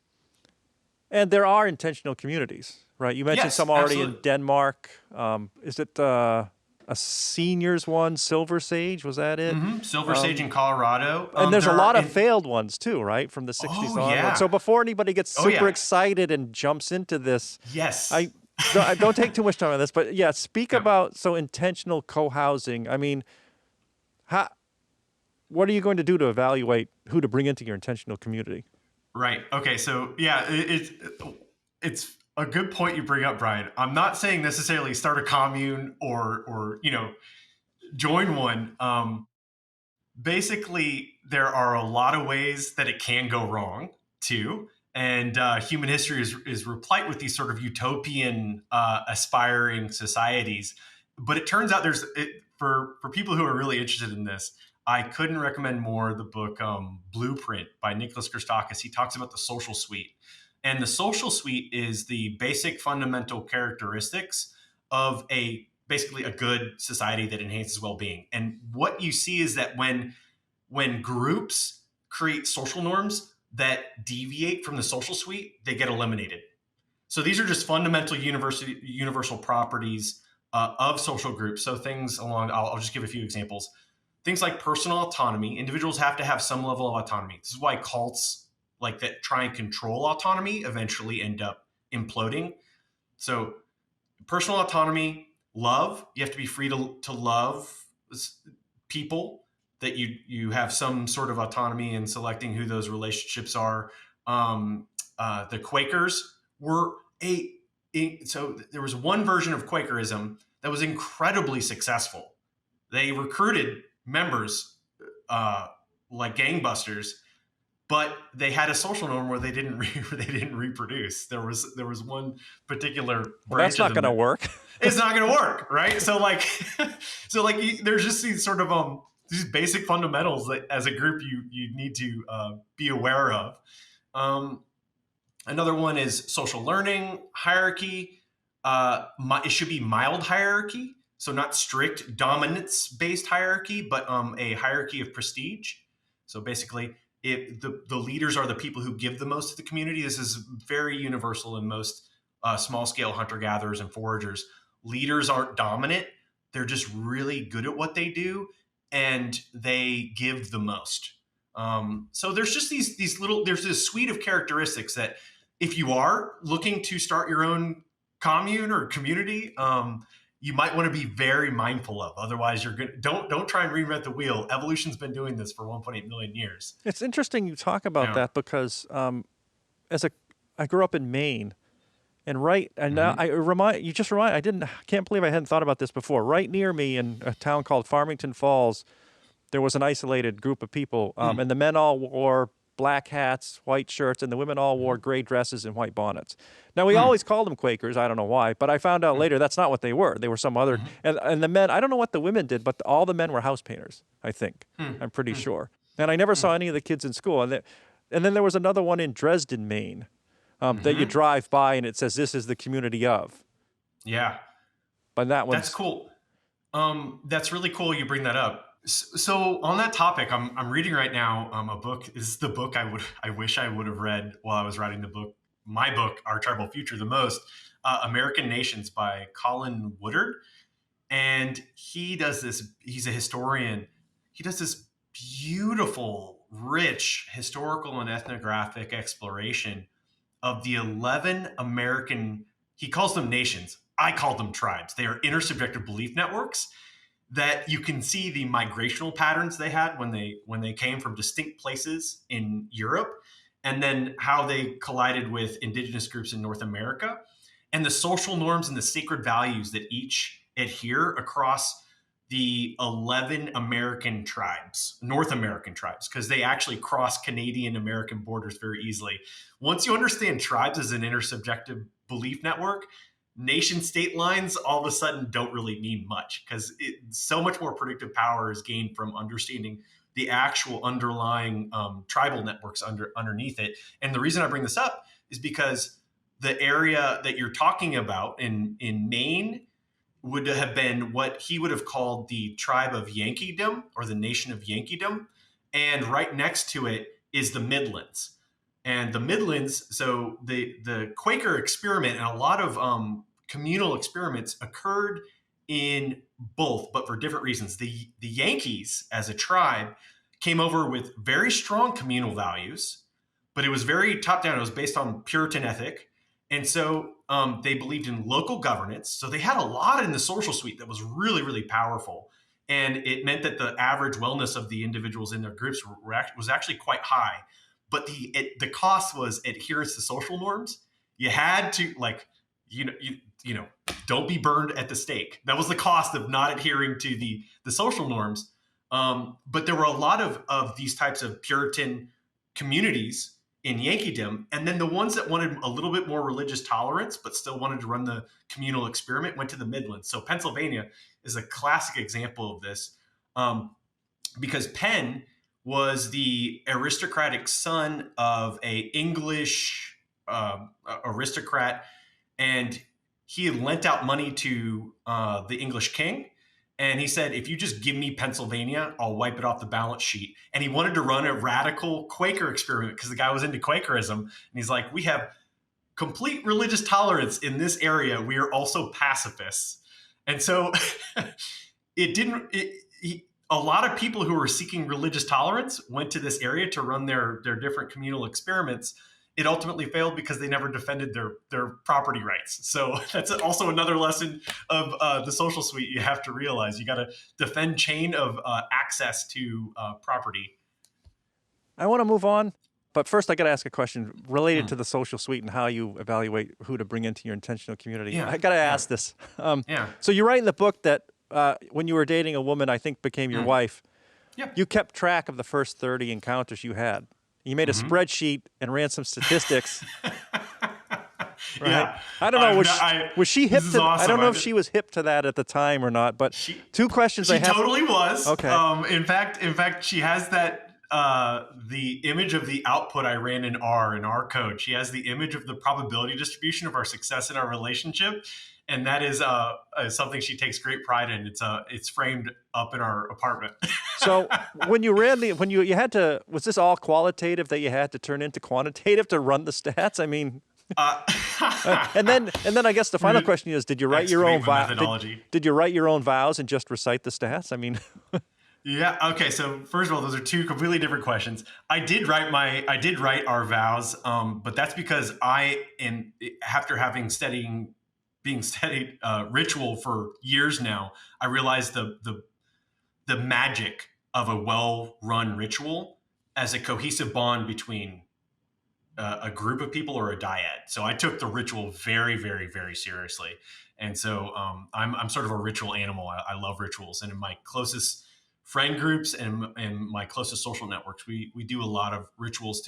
And there are intentional communities, right? You mentioned Yes, some already absolutely. in Denmark. Is it a seniors one, Silver Sage? Was that it? Silver Sage in Colorado. And there's a lot of failed ones too, right? From the 60s onward. Yeah. So before anybody gets super excited and jumps into this, yes, I don't take too much time on this, but yeah, speak about intentional co-housing. I mean, what are you going to do to evaluate who to bring into your intentional community? Right. Okay. So yeah, it's a good point you bring up, Brian. I'm not saying necessarily start a commune or join one. Basically, there are a lot of ways that it can go wrong too, and human history is replete with these sort of utopian, aspiring societies. But it turns out for people who are really interested in this, I couldn't recommend more the book Blueprint by Nicholas Christakis. He talks about the social suite. And the social suite is the basic fundamental characteristics of basically a good society that enhances well-being. And what you see is that when groups create social norms that deviate from the social suite, they get eliminated. So these are just fundamental universal properties of social groups. So things I'll just give a few examples. Things like personal autonomy. Individuals have to have some level of autonomy. This is why cults like that try and control autonomy eventually end up imploding. So personal autonomy, love. You have to be free to love people, that you have some sort of autonomy in selecting who those relationships are. The Quakers were so there was one version of Quakerism that was incredibly successful. They recruited members like gangbusters, but they had a social norm where they didn't reproduce. There was one particular branch. Well, that's not going to work. It's not going to work, right? So there's just these sort of these basic fundamentals that as a group you need to be aware of. Another one is social learning hierarchy. It should be mild hierarchy. So not strict dominance-based hierarchy, but a hierarchy of prestige. So basically, if the leaders are the people who give the most to the community. This is very universal in most small-scale hunter-gatherers and foragers. Leaders aren't dominant. They're just really good at what they do, and they give the most. So there's just there's this suite of characteristics that if you are looking to start your own commune or community, you might want to be very mindful of. Otherwise, don't try and reinvent the wheel. Evolution's been doing this for 1.8 million years. It's interesting you talk about that because I grew up in Maine, and now I can't believe I hadn't thought about this before. Right near me in a town called Farmington Falls, there was an isolated group of people, and the men all wore black hats, white shirts, and the women all wore gray dresses and white bonnets. Now, we always called them Quakers. I don't know why, but I found out later that's not what they were. They were some other, and the men, I don't know what the women did, but all the men were house painters, I think. I'm pretty sure. And I never saw any of the kids in school. And then there was another one in Dresden, Maine, that you drive by and it says, this is the community of. Yeah. But that one's... That's cool. That's really cool you bring that up. So on that topic, I'm reading right now a book. This is the book I wish I would have read while I was writing my book, Our Tribal Future, the most, American Nations by Colin Woodard. And he does this, he's a historian. He does this beautiful, rich historical and ethnographic exploration of the 11 American, he calls them nations. I call them tribes. They are intersubjective belief networks that you can see the migrational patterns they had when they came from distinct places in Europe, and then how they collided with indigenous groups in North America, and the social norms and the sacred values that each adhere across the 11 American tribes, North American tribes, because they actually cross Canadian-American borders very easily. Once you understand tribes as an intersubjective belief network, nation state lines all of a sudden don't really mean much, because so much more predictive power is gained from understanding the actual underlying tribal networks underneath it. And the reason I bring this up is because the area that you're talking about in Maine would have been what he would have called the tribe of Yankeedom, or the nation of Yankeedom. And right next to it is the Midlands. And the Midlands, so the Quaker experiment and a lot of communal experiments occurred in both, but for different reasons. The Yankees, as a tribe, came over with very strong communal values, but it was very top-down. It was based on Puritan ethic. And so they believed in local governance. So they had a lot in the social suite that was really, really powerful. And it meant that the average wellness of the individuals in their groups was actually quite high. But the cost was adherence to social norms. You had to, like, don't be burned at the stake. That was the cost of not adhering to the social norms. But there were a lot of these types of Puritan communities in Yankeedom. And then the ones that wanted a little bit more religious tolerance, but still wanted to run the communal experiment, went to the Midlands. So Pennsylvania is a classic example of this, because Penn was the aristocratic son of a English aristocrat, and he had lent out money to the English king. And he said, if you just give me Pennsylvania, I'll wipe it off the balance sheet. And he wanted to run a radical Quaker experiment because the guy was into Quakerism. And he's like, we have complete religious tolerance in this area. We are also pacifists. And so a lot of people who were seeking religious tolerance went to this area to run their different communal experiments. It ultimately failed because they never defended their property rights. So that's also another lesson of the social suite. You have to realize you got to defend chain of access to property. I want to move on, but first I got to ask a question related to the social suite and how you evaluate who to bring into your intentional community. Yeah. I got to ask this. So you write in the book that when you were dating a woman, I think became your wife, you kept track of the first 30 encounters you had. You made a spreadsheet and ran some statistics. Right? Yeah. I don't know. Was she hip to? Awesome. I don't know if she was hip to that at the time or not. But two questions I have. She totally was. Okay. In fact, she has that the image of the output I ran in our code. She has the image of the probability distribution of our success in our relationship, and that is something she takes great pride in. It's framed up in our apartment. So when you had to, was this all qualitative that you had to turn into quantitative to run the stats? I mean, and then I guess the final question is, did you write your own did you write your own vows and just recite the stats? I mean, yeah. Okay. So first of all, those are two completely different questions. I did write our vows, but that's because after having being studied ritual for years now, I realized the magic of a well-run ritual as a cohesive bond between a group of people or a dyad. So I took the ritual very, very, very seriously. And so I'm sort of a ritual animal. I love rituals. And in my closest friend groups and my closest social networks, we do a lot of rituals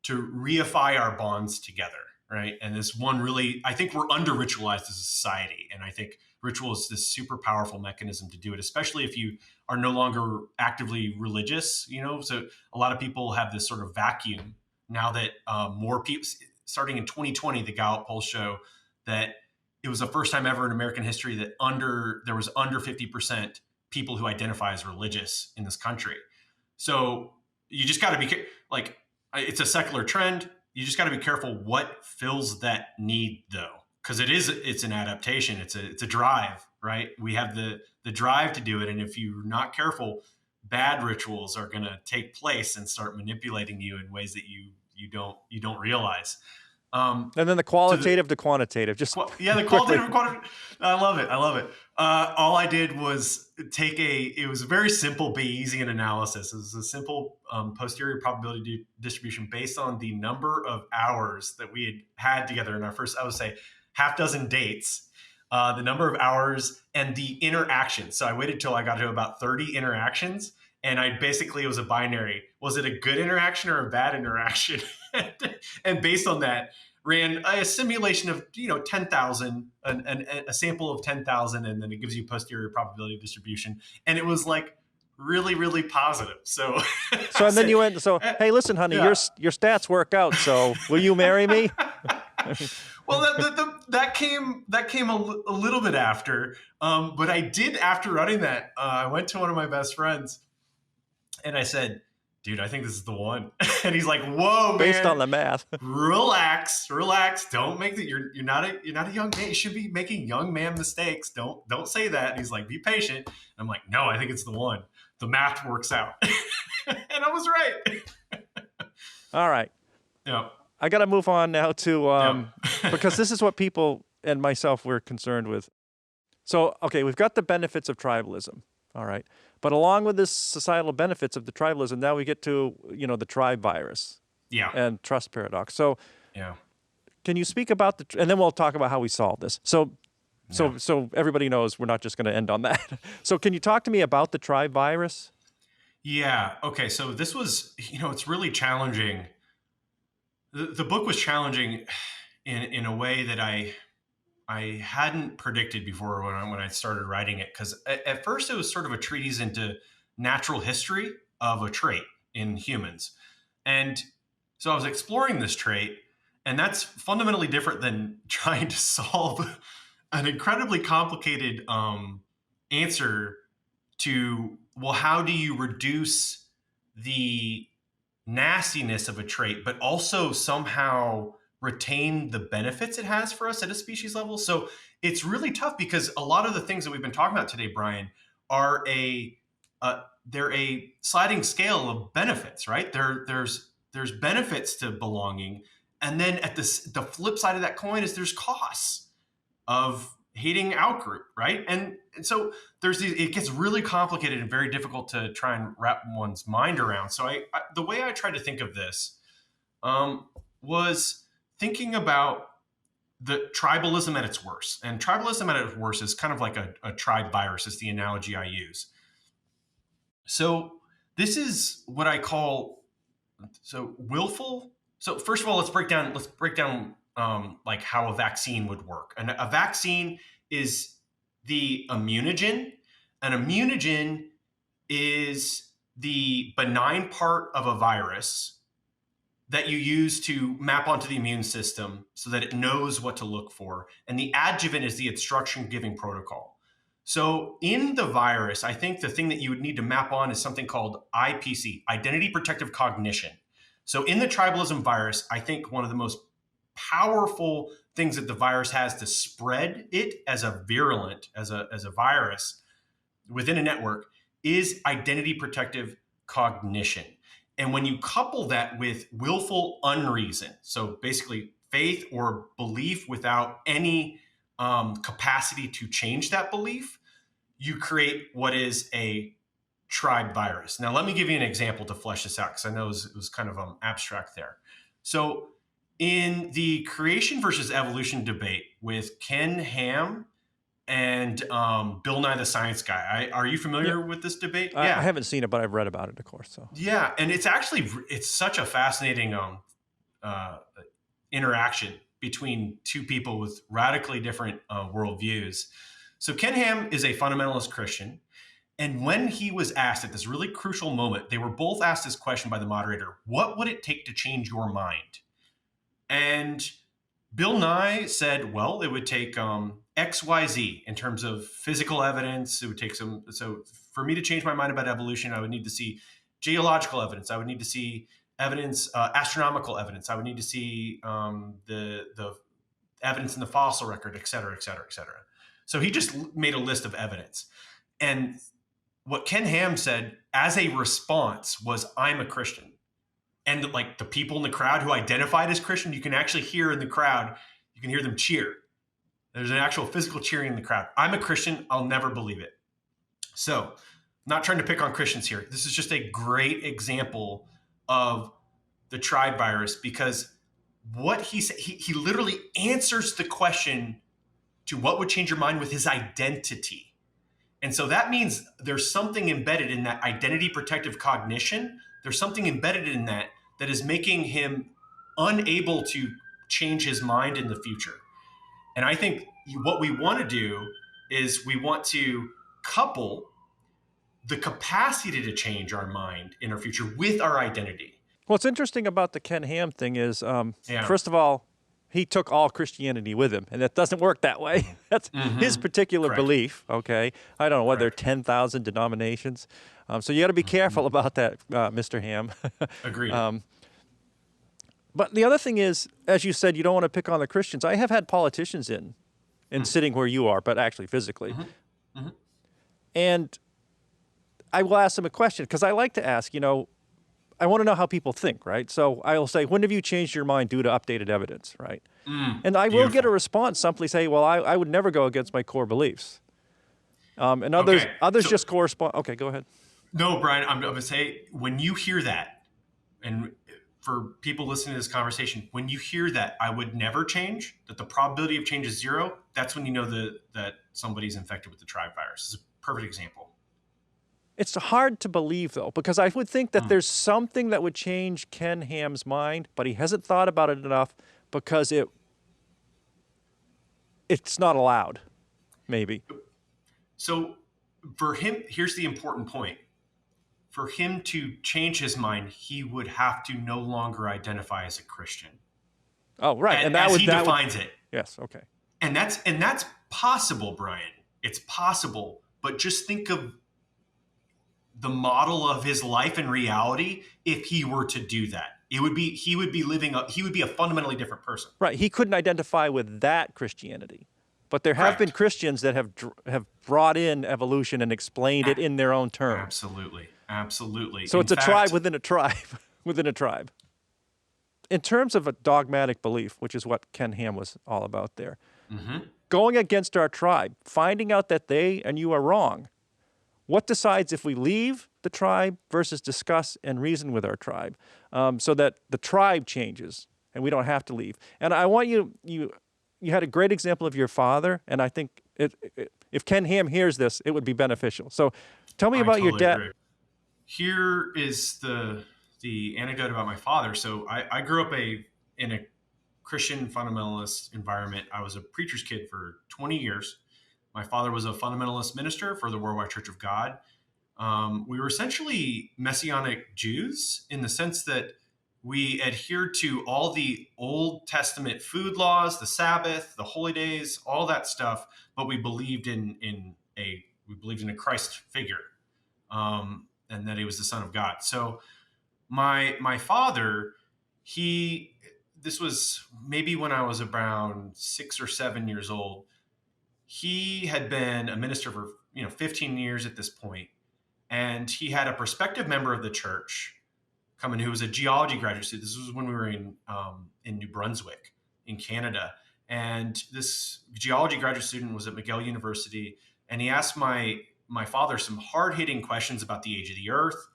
to reify our bonds together, right? And this one really, I think we're under ritualized as a society, and I think ritual is this super powerful mechanism to do it, especially if you are no longer actively religious. So a lot of people have this sort of vacuum now that more people, starting in 2020, the Gallup polls show that it was the first time ever in American history that there was under 50% people who identify as religious in this country. So you just got to be like, it's a secular trend. You just got to be careful what fills that need, though, because it's an adaptation. It's a drive, right? We have the drive to do it, and if you're not careful, bad rituals are going to take place and start manipulating you in ways that you don't realize. And then the qualitative to quantitative. Just yeah, the qualitative and quantitative. I love it. All I did was it was a very simple Bayesian analysis. It was a simple posterior probability distribution based on the number of hours that we had together in our first, I would say, half dozen dates, the number of hours and the interactions. So I waited till I got to about 30 interactions. And it was a binary. Was it a good interaction or a bad interaction? And based on that, ran a simulation of 10,000, a sample of 10,000, and then it gives you posterior probability distribution. And it was like really, really positive. So and then you went, hey, listen, honey, your stats work out. So will you marry me? Well, that came a little bit after, but I did, after running that, I went to one of my best friends and I said, dude, I think this is the one. And he's like, whoa, man. Based on the math. Relax. Don't make that. You're not a young man. You should be making young man mistakes. Don't say that. And he's like, be patient. And I'm like, no, I think it's the one. The math works out. And I was right. All right. Yeah. I got to move on now to, because this is what people and myself were concerned with. So, okay, we've got the benefits of tribalism. All right. But along with this societal benefits of the tribalism, now we get to, the tribe virus. Yeah. And trust paradox. So, yeah. Can you speak about and then we'll talk about how we solve this. So everybody knows we're not just going to end on that. So can you talk to me about the tribe virus? Yeah. Okay. So this was, it's really challenging. The book was challenging in a way that I hadn't predicted before when I started writing it. Because at first it was sort of a treatise into natural history of a trait in humans. And so I was exploring this trait, and that's fundamentally different than trying to solve an incredibly complicated answer to, well, how do you reduce the nastiness of a trait, but also somehow retain the benefits it has for us at a species level? So it's really tough because a lot of the things that we've been talking about today, Brian, are they're a sliding scale of benefits, right? There's benefits to belonging, and then at the flip side of that coin is there's costs of hating outgroup, right? And so it gets really complicated and very difficult to try and wrap one's mind around. So the way I tried to think of this was thinking about the tribalism at its worst. And tribalism at its worst is kind of like a tribe virus, is the analogy I use. So this is what I call willful. So first of all, let's break down like how a vaccine would work. And a vaccine is the immunogen. An immunogen is the benign part of a virus that you use to map onto the immune system so that it knows what to look for. And the adjuvant is the instruction-giving protocol. So in the virus, I think the thing that you would need to map on is something called IPC, identity protective cognition. So in the tribalism virus, I think one of the most powerful things that the virus has to spread it as a virulent, as a virus within a network is identity protective cognition. And when you couple that with willful unreason, so basically faith or belief without any capacity to change that belief, you create what is a tribe virus. Now, let me give you an example to flesh this out, because I know it was kind of abstract there. So in the creation versus evolution debate with Ken Ham and Bill Nye the Science Guy. Are you Yeah, familiar with this debate? I Yeah. haven't seen it, but I've read about it, of course. So Yeah, and it's such a fascinating uh, interaction between two people with radically different worldviews. So Ken Ham is a fundamentalist Christian, and when he was asked at this really crucial moment, they were both asked this question by the moderator: "What would it take to change your mind?" And Bill Nye said, "Well, it would take X, Y, Z in terms of physical evidence. It would take some. So for me to change my mind about evolution, I would need to see geological evidence. I would need to see evidence, astronomical evidence. I would need to see the evidence in the fossil record, et cetera, et cetera, et cetera." So he just made a list of evidence. And what Ken Ham said as a response was, "I'm a Christian." And like the people in the crowd who identified as Christian, you can actually hear in the crowd, you can hear them cheer. There's an actual physical cheering in the crowd. "I'm a Christian. I'll never believe it." So, I'm not trying to pick on Christians here. This is just a great example of the tribe virus, because what he said, he literally answers the question to what would change your mind with his identity. And so that means there's something embedded in that identity protective cognition. There's something embedded in that that is making him unable to change his mind in the future. And I think what we want to do is we want to couple the capacity to change our mind in our future with our identity. what's interesting about the Ken Ham thing is, Yeah. first of all, he took all Christianity with him, and that doesn't work that way. That's his particular Correct. belief. Okay, I don't know whether there are Correct. 10,000 denominations, so you got to be careful about that, Mr. Ham. Agreed. But the other thing is, as you said, you don't want to pick on the Christians. I have had politicians in sitting where you are, but actually physically, and I will ask them a question because I like to ask. I want to know how people think, right? So I will say, when have you changed your mind due to updated evidence, right? And I will get a Beautiful. response simply say, well, I would never go against my core beliefs. And others Okay. So- just correspond. Okay, go ahead. No, Brian, I'm going to say, when you hear that, and for people listening to this conversation, when you hear that "I would never change," that the probability of change is zero, that's when you know that somebody's infected with the tribe virus. This is a perfect example. It's hard to believe, though, because I would think that there's something that would change Ken Ham's mind, but he hasn't thought about it enough because it's not allowed, maybe. So for him, here's the important point. For him to change his mind, he would have to no longer identify as a Christian, Oh, right. And as he defines it. Yes, okay. And that's possible, Brian. It's possible, but just think of the model of his life and reality if he were to do that. He would be a fundamentally different person. Right. He couldn't identify with that Christianity. But there have been Correct. Christians that have brought in evolution and explained it in their own terms. Absolutely. Absolutely. So it's a tribe within a tribe, within a tribe. In terms of a dogmatic belief, which is what Ken Ham was all about there, going against our tribe, finding out that they and you are wrong, what decides if we leave the tribe versus discuss and reason with our tribe, so that the tribe changes and we don't have to leave? And I want you had a great example of your father, and I think if Ken Ham hears this, it would be beneficial. So tell me about your dad. Agree. Here is the anecdote about my father. So I grew up in a Christian fundamentalist environment. I was a preacher's kid for 20 years. My father was a fundamentalist minister for the Worldwide Church of God. We were essentially Messianic Jews in the sense that we adhered to all the Old Testament food laws, the Sabbath, the holy days, all that stuff, but we believed in a Christ figure, and that he was the Son of God. So my father, this was maybe when I was around 6 or 7 years old. He had been a minister for 15 years at this point, and he had a prospective member of the church come in who was a geology graduate student. This was when we were in New Brunswick in Canada, and this geology graduate student was at McGill University, and he asked my father some hard hitting questions about the age of the Earth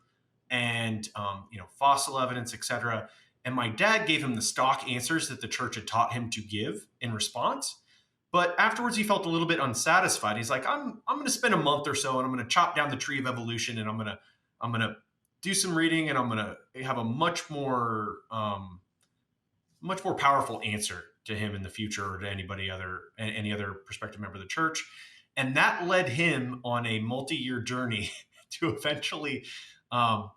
and fossil evidence, etc. And my dad gave him the stock answers that the church had taught him to give in response. But afterwards, he felt a little bit unsatisfied. He's like, I'm going to spend a month or so, and I'm going to chop down the tree of evolution, and I'm going to do some reading, and I'm going to have a much more powerful answer to him in the future, or to any other prospective member of the church. And that led him on a multi-year journey to um,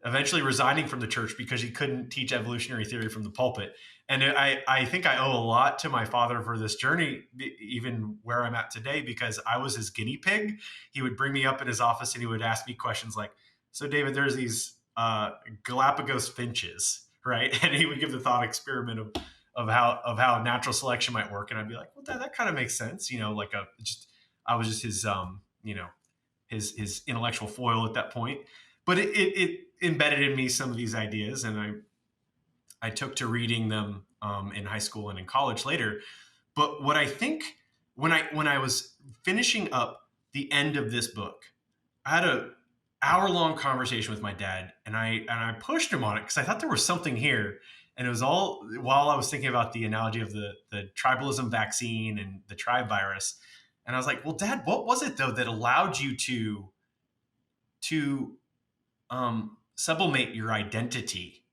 eventually resigning from the church because he couldn't teach evolutionary theory from the pulpit. And I think I owe a lot to my father for this journey, even where I'm at today, because I was his guinea pig. He would bring me up in his office and he would ask me questions like, so David, there's these Galapagos finches, right? And he would give the thought experiment of how natural selection might work. And I'd be like, well, that kind of makes sense. I was just his, his intellectual foil at that point. But it embedded in me some of these ideas, and I took to reading them in high school and in college later. But what I think, when I was finishing up the end of this book, I had a hour-long conversation with my dad, and I pushed him on it because I thought there was something here. And it was all while I was thinking about the analogy of the tribalism vaccine and the tribe virus. And I was like, well, Dad, what was it though that allowed you to sublimate your identity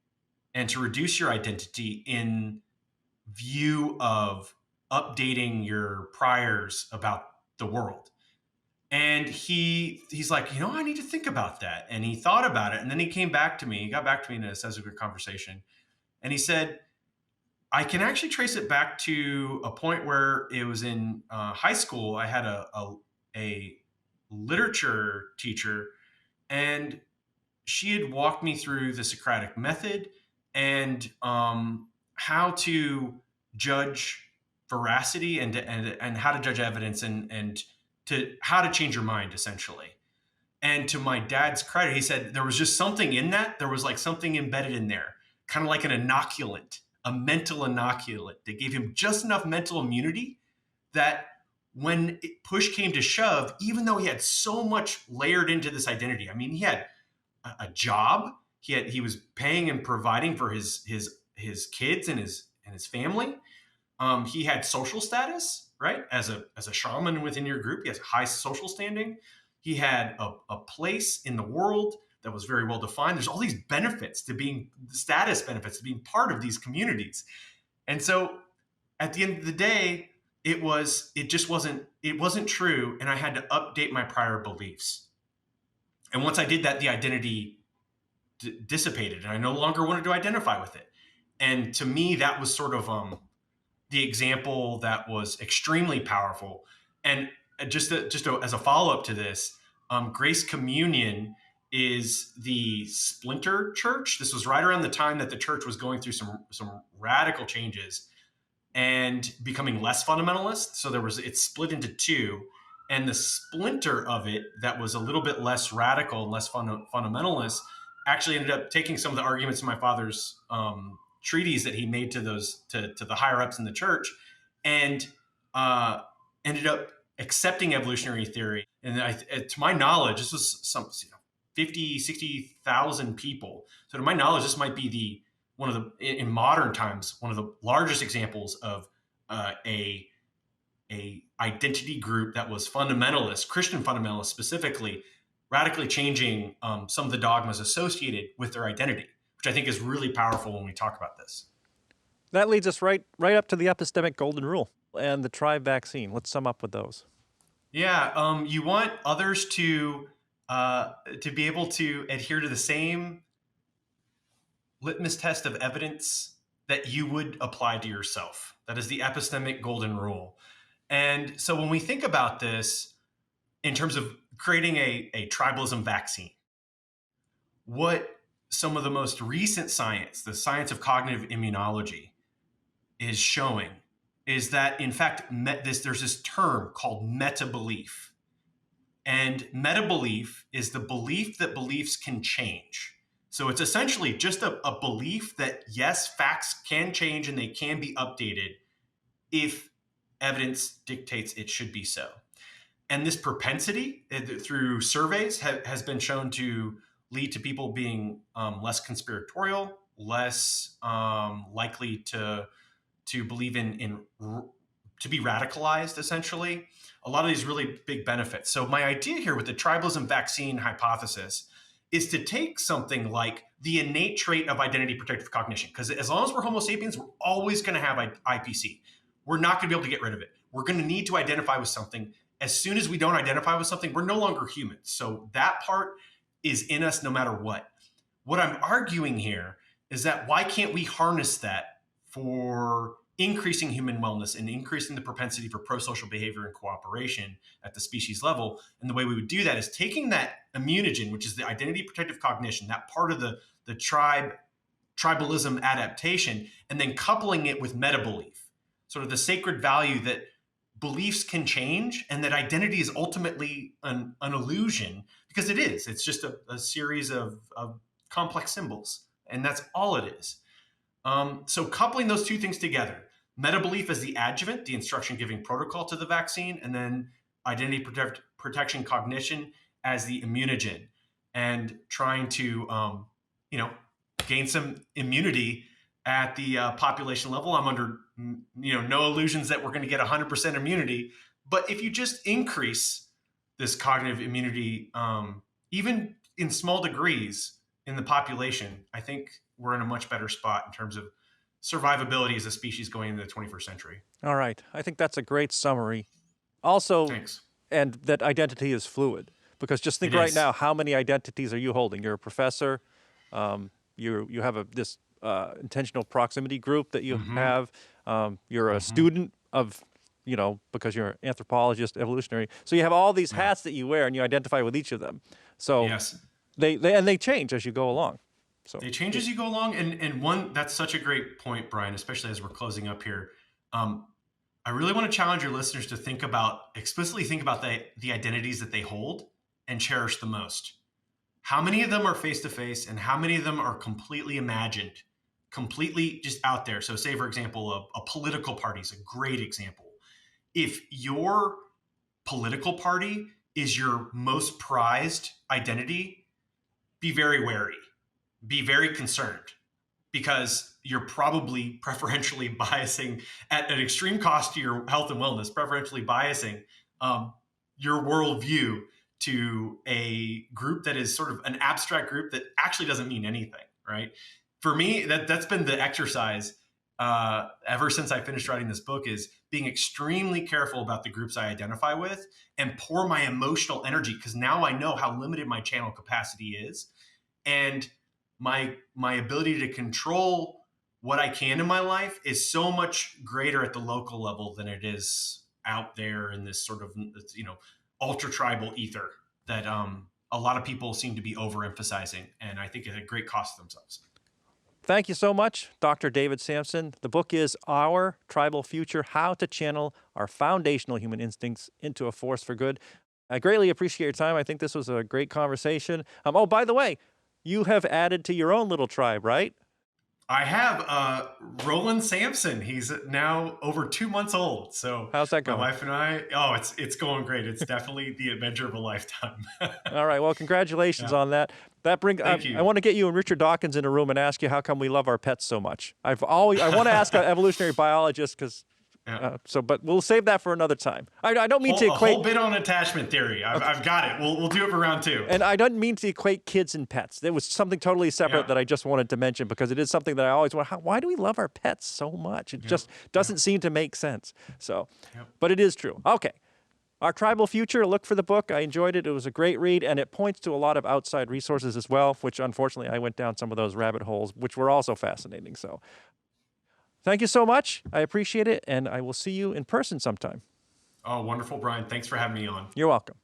and to reduce your identity in view of updating your priors about the world? And he's like, I need to think about that. And he thought about it, and then he came back to me. He got back to me in a subsequent conversation, and he said, I can actually trace it back to a point where it was in high school. I had a literature teacher, and she had walked me through the Socratic method and how to judge veracity, and how to judge evidence, and to how to change your mind, essentially. And to my dad's credit, he said there was just something in that. There was like something embedded in there, kind of like an inoculant, a mental inoculant that gave him just enough mental immunity that when push came to shove, even though he had so much layered into this identity, I mean, he had a job. He was paying and providing for his kids and his family. He had social status, right? As a shaman within your group, he has high social standing. He had a place in the world that was very well defined. There's all these benefits to being status benefits to being part of these communities. And so at the end of the day, it wasn't true. And I had to update my prior beliefs. And once I did that, the identity dissipated, and I no longer wanted to identify with it. And to me, that was sort of the example that was extremely powerful. And as a follow up to this, Grace Communion is the splinter church. This was right around the time that the church was going through some radical changes and becoming less fundamentalist. So it's split into two, and the splinter of it that was a little bit less radical and less fundamentalist actually ended up taking some of the arguments in my father's treaties that he made to the higher ups in the church, and ended up accepting evolutionary theory. And to my knowledge, this was some 50, 60,000 people. So to my knowledge, this might be in modern times, one of the largest examples of a identity group that was fundamentalist, Christian fundamentalist specifically, radically changing some of the dogmas associated with their identity, which I think is really powerful when we talk about this. That leads us right up to the epistemic golden rule and the tribe vaccine. Let's sum up with those. Yeah, you want others to be able to adhere to the same litmus test of evidence that you would apply to yourself. That is the epistemic golden rule. And so when we think about this in terms of creating a tribalism vaccine, what some of the most recent science, the science of cognitive immunology, is showing is that, in fact, there's this term called meta-belief. And meta-belief is the belief that beliefs can change. So it's essentially just a belief that, yes, facts can change and they can be updated if evidence dictates it should be so. And this propensity through surveys has been shown to lead to people being less conspiratorial, less likely to believe in to be radicalized, essentially. A lot of these really big benefits. So my idea here with the tribalism vaccine hypothesis is to take something like the innate trait of identity protective cognition, because as long as we're Homo sapiens, we're always going to have IPC. We're not going to be able to get rid of it. We're going to need to identify with something. As soon as we don't identify with something, we're no longer humans. So that part is in us no matter what. What I'm arguing here is that why can't we harness that for increasing human wellness and increasing the propensity for pro-social behavior and cooperation at the species level? And the way we would do that is taking that immunogen, which is the identity protective cognition, that part of the tribalism adaptation, and then coupling it with meta-belief, sort of the sacred value that beliefs can change and that identity is ultimately an illusion, because it is. It's just a series of complex symbols, and that's all it is. So coupling those two things together, meta-belief as the adjuvant, the instruction-giving protocol to the vaccine, and then identity protection cognition as the immunogen, and trying to gain some immunity at the population level. I'm under no illusions that we're going to get 100% immunity, but if you just increase this cognitive immunity, even in small degrees in the population, I think we're in a much better spot in terms of survivability as a species going into the 21st century. All right. I think that's a great summary. Also, Thanks. And that identity is fluid, because just think right now, how many identities are you holding? You're a professor. You have this intentional proximity group that you have. You're a student of, because you're an anthropologist, evolutionary. So you have all these hats that you wear, and you identify with each of them. So they change as you go along. So they change as you go along. And one, that's such a great point, Brian, especially as we're closing up here. I really want to challenge your listeners to explicitly think about the identities that they hold and cherish the most. How many of them are face-to-face, and how many of them are completely imagined, completely just out there? So say, for example, a political party is a great example. If your political party is your most prized identity, be very wary, be very concerned, because you're probably preferentially biasing at an extreme cost to your health and wellness, preferentially biasing your worldview to a group that is sort of an abstract group that actually doesn't mean anything, right? For me, that's been the exercise ever since I finished writing this book, is being extremely careful about the groups I identify with and pour my emotional energy, because now I know how limited my channel capacity is, and my ability to control what I can in my life is so much greater at the local level than it is out there in this sort of ultra tribal ether that a lot of people seem to be overemphasizing, and I think at a great cost to themselves. Thank you so much, Dr. David Samson. The book is Our Tribal Future: How to Channel Our Foundational Human Instincts into a Force for Good. I greatly appreciate your time. I think this was a great conversation. Oh, by the way, you have added to your own little tribe, right? I have Roland Samson. He's now over 2 months old. So how's that going? My wife and I, it's going great. It's definitely the adventure of a lifetime. All right. Well, congratulations on that. Thank you. I want to get you and Richard Dawkins in a room and ask you how come we love our pets so much. I want to ask an evolutionary biologist, because but we'll save that for another time. I don't mean to equate a whole bit on attachment theory. I've got it. We'll do it for round 2. And I don't mean to equate kids and pets. There was something totally separate that I just wanted to mention, because it is something that I always wonder, why do we love our pets so much? It just doesn't seem to make sense. So, but it is true. Okay. Our Tribal Future, look for the book. I enjoyed it. It was a great read, and it points to a lot of outside resources as well, which unfortunately I went down some of those rabbit holes, which were also fascinating. So thank you so much. I appreciate it, and I will see you in person sometime. Oh, wonderful, Brian. Thanks for having me on. You're welcome.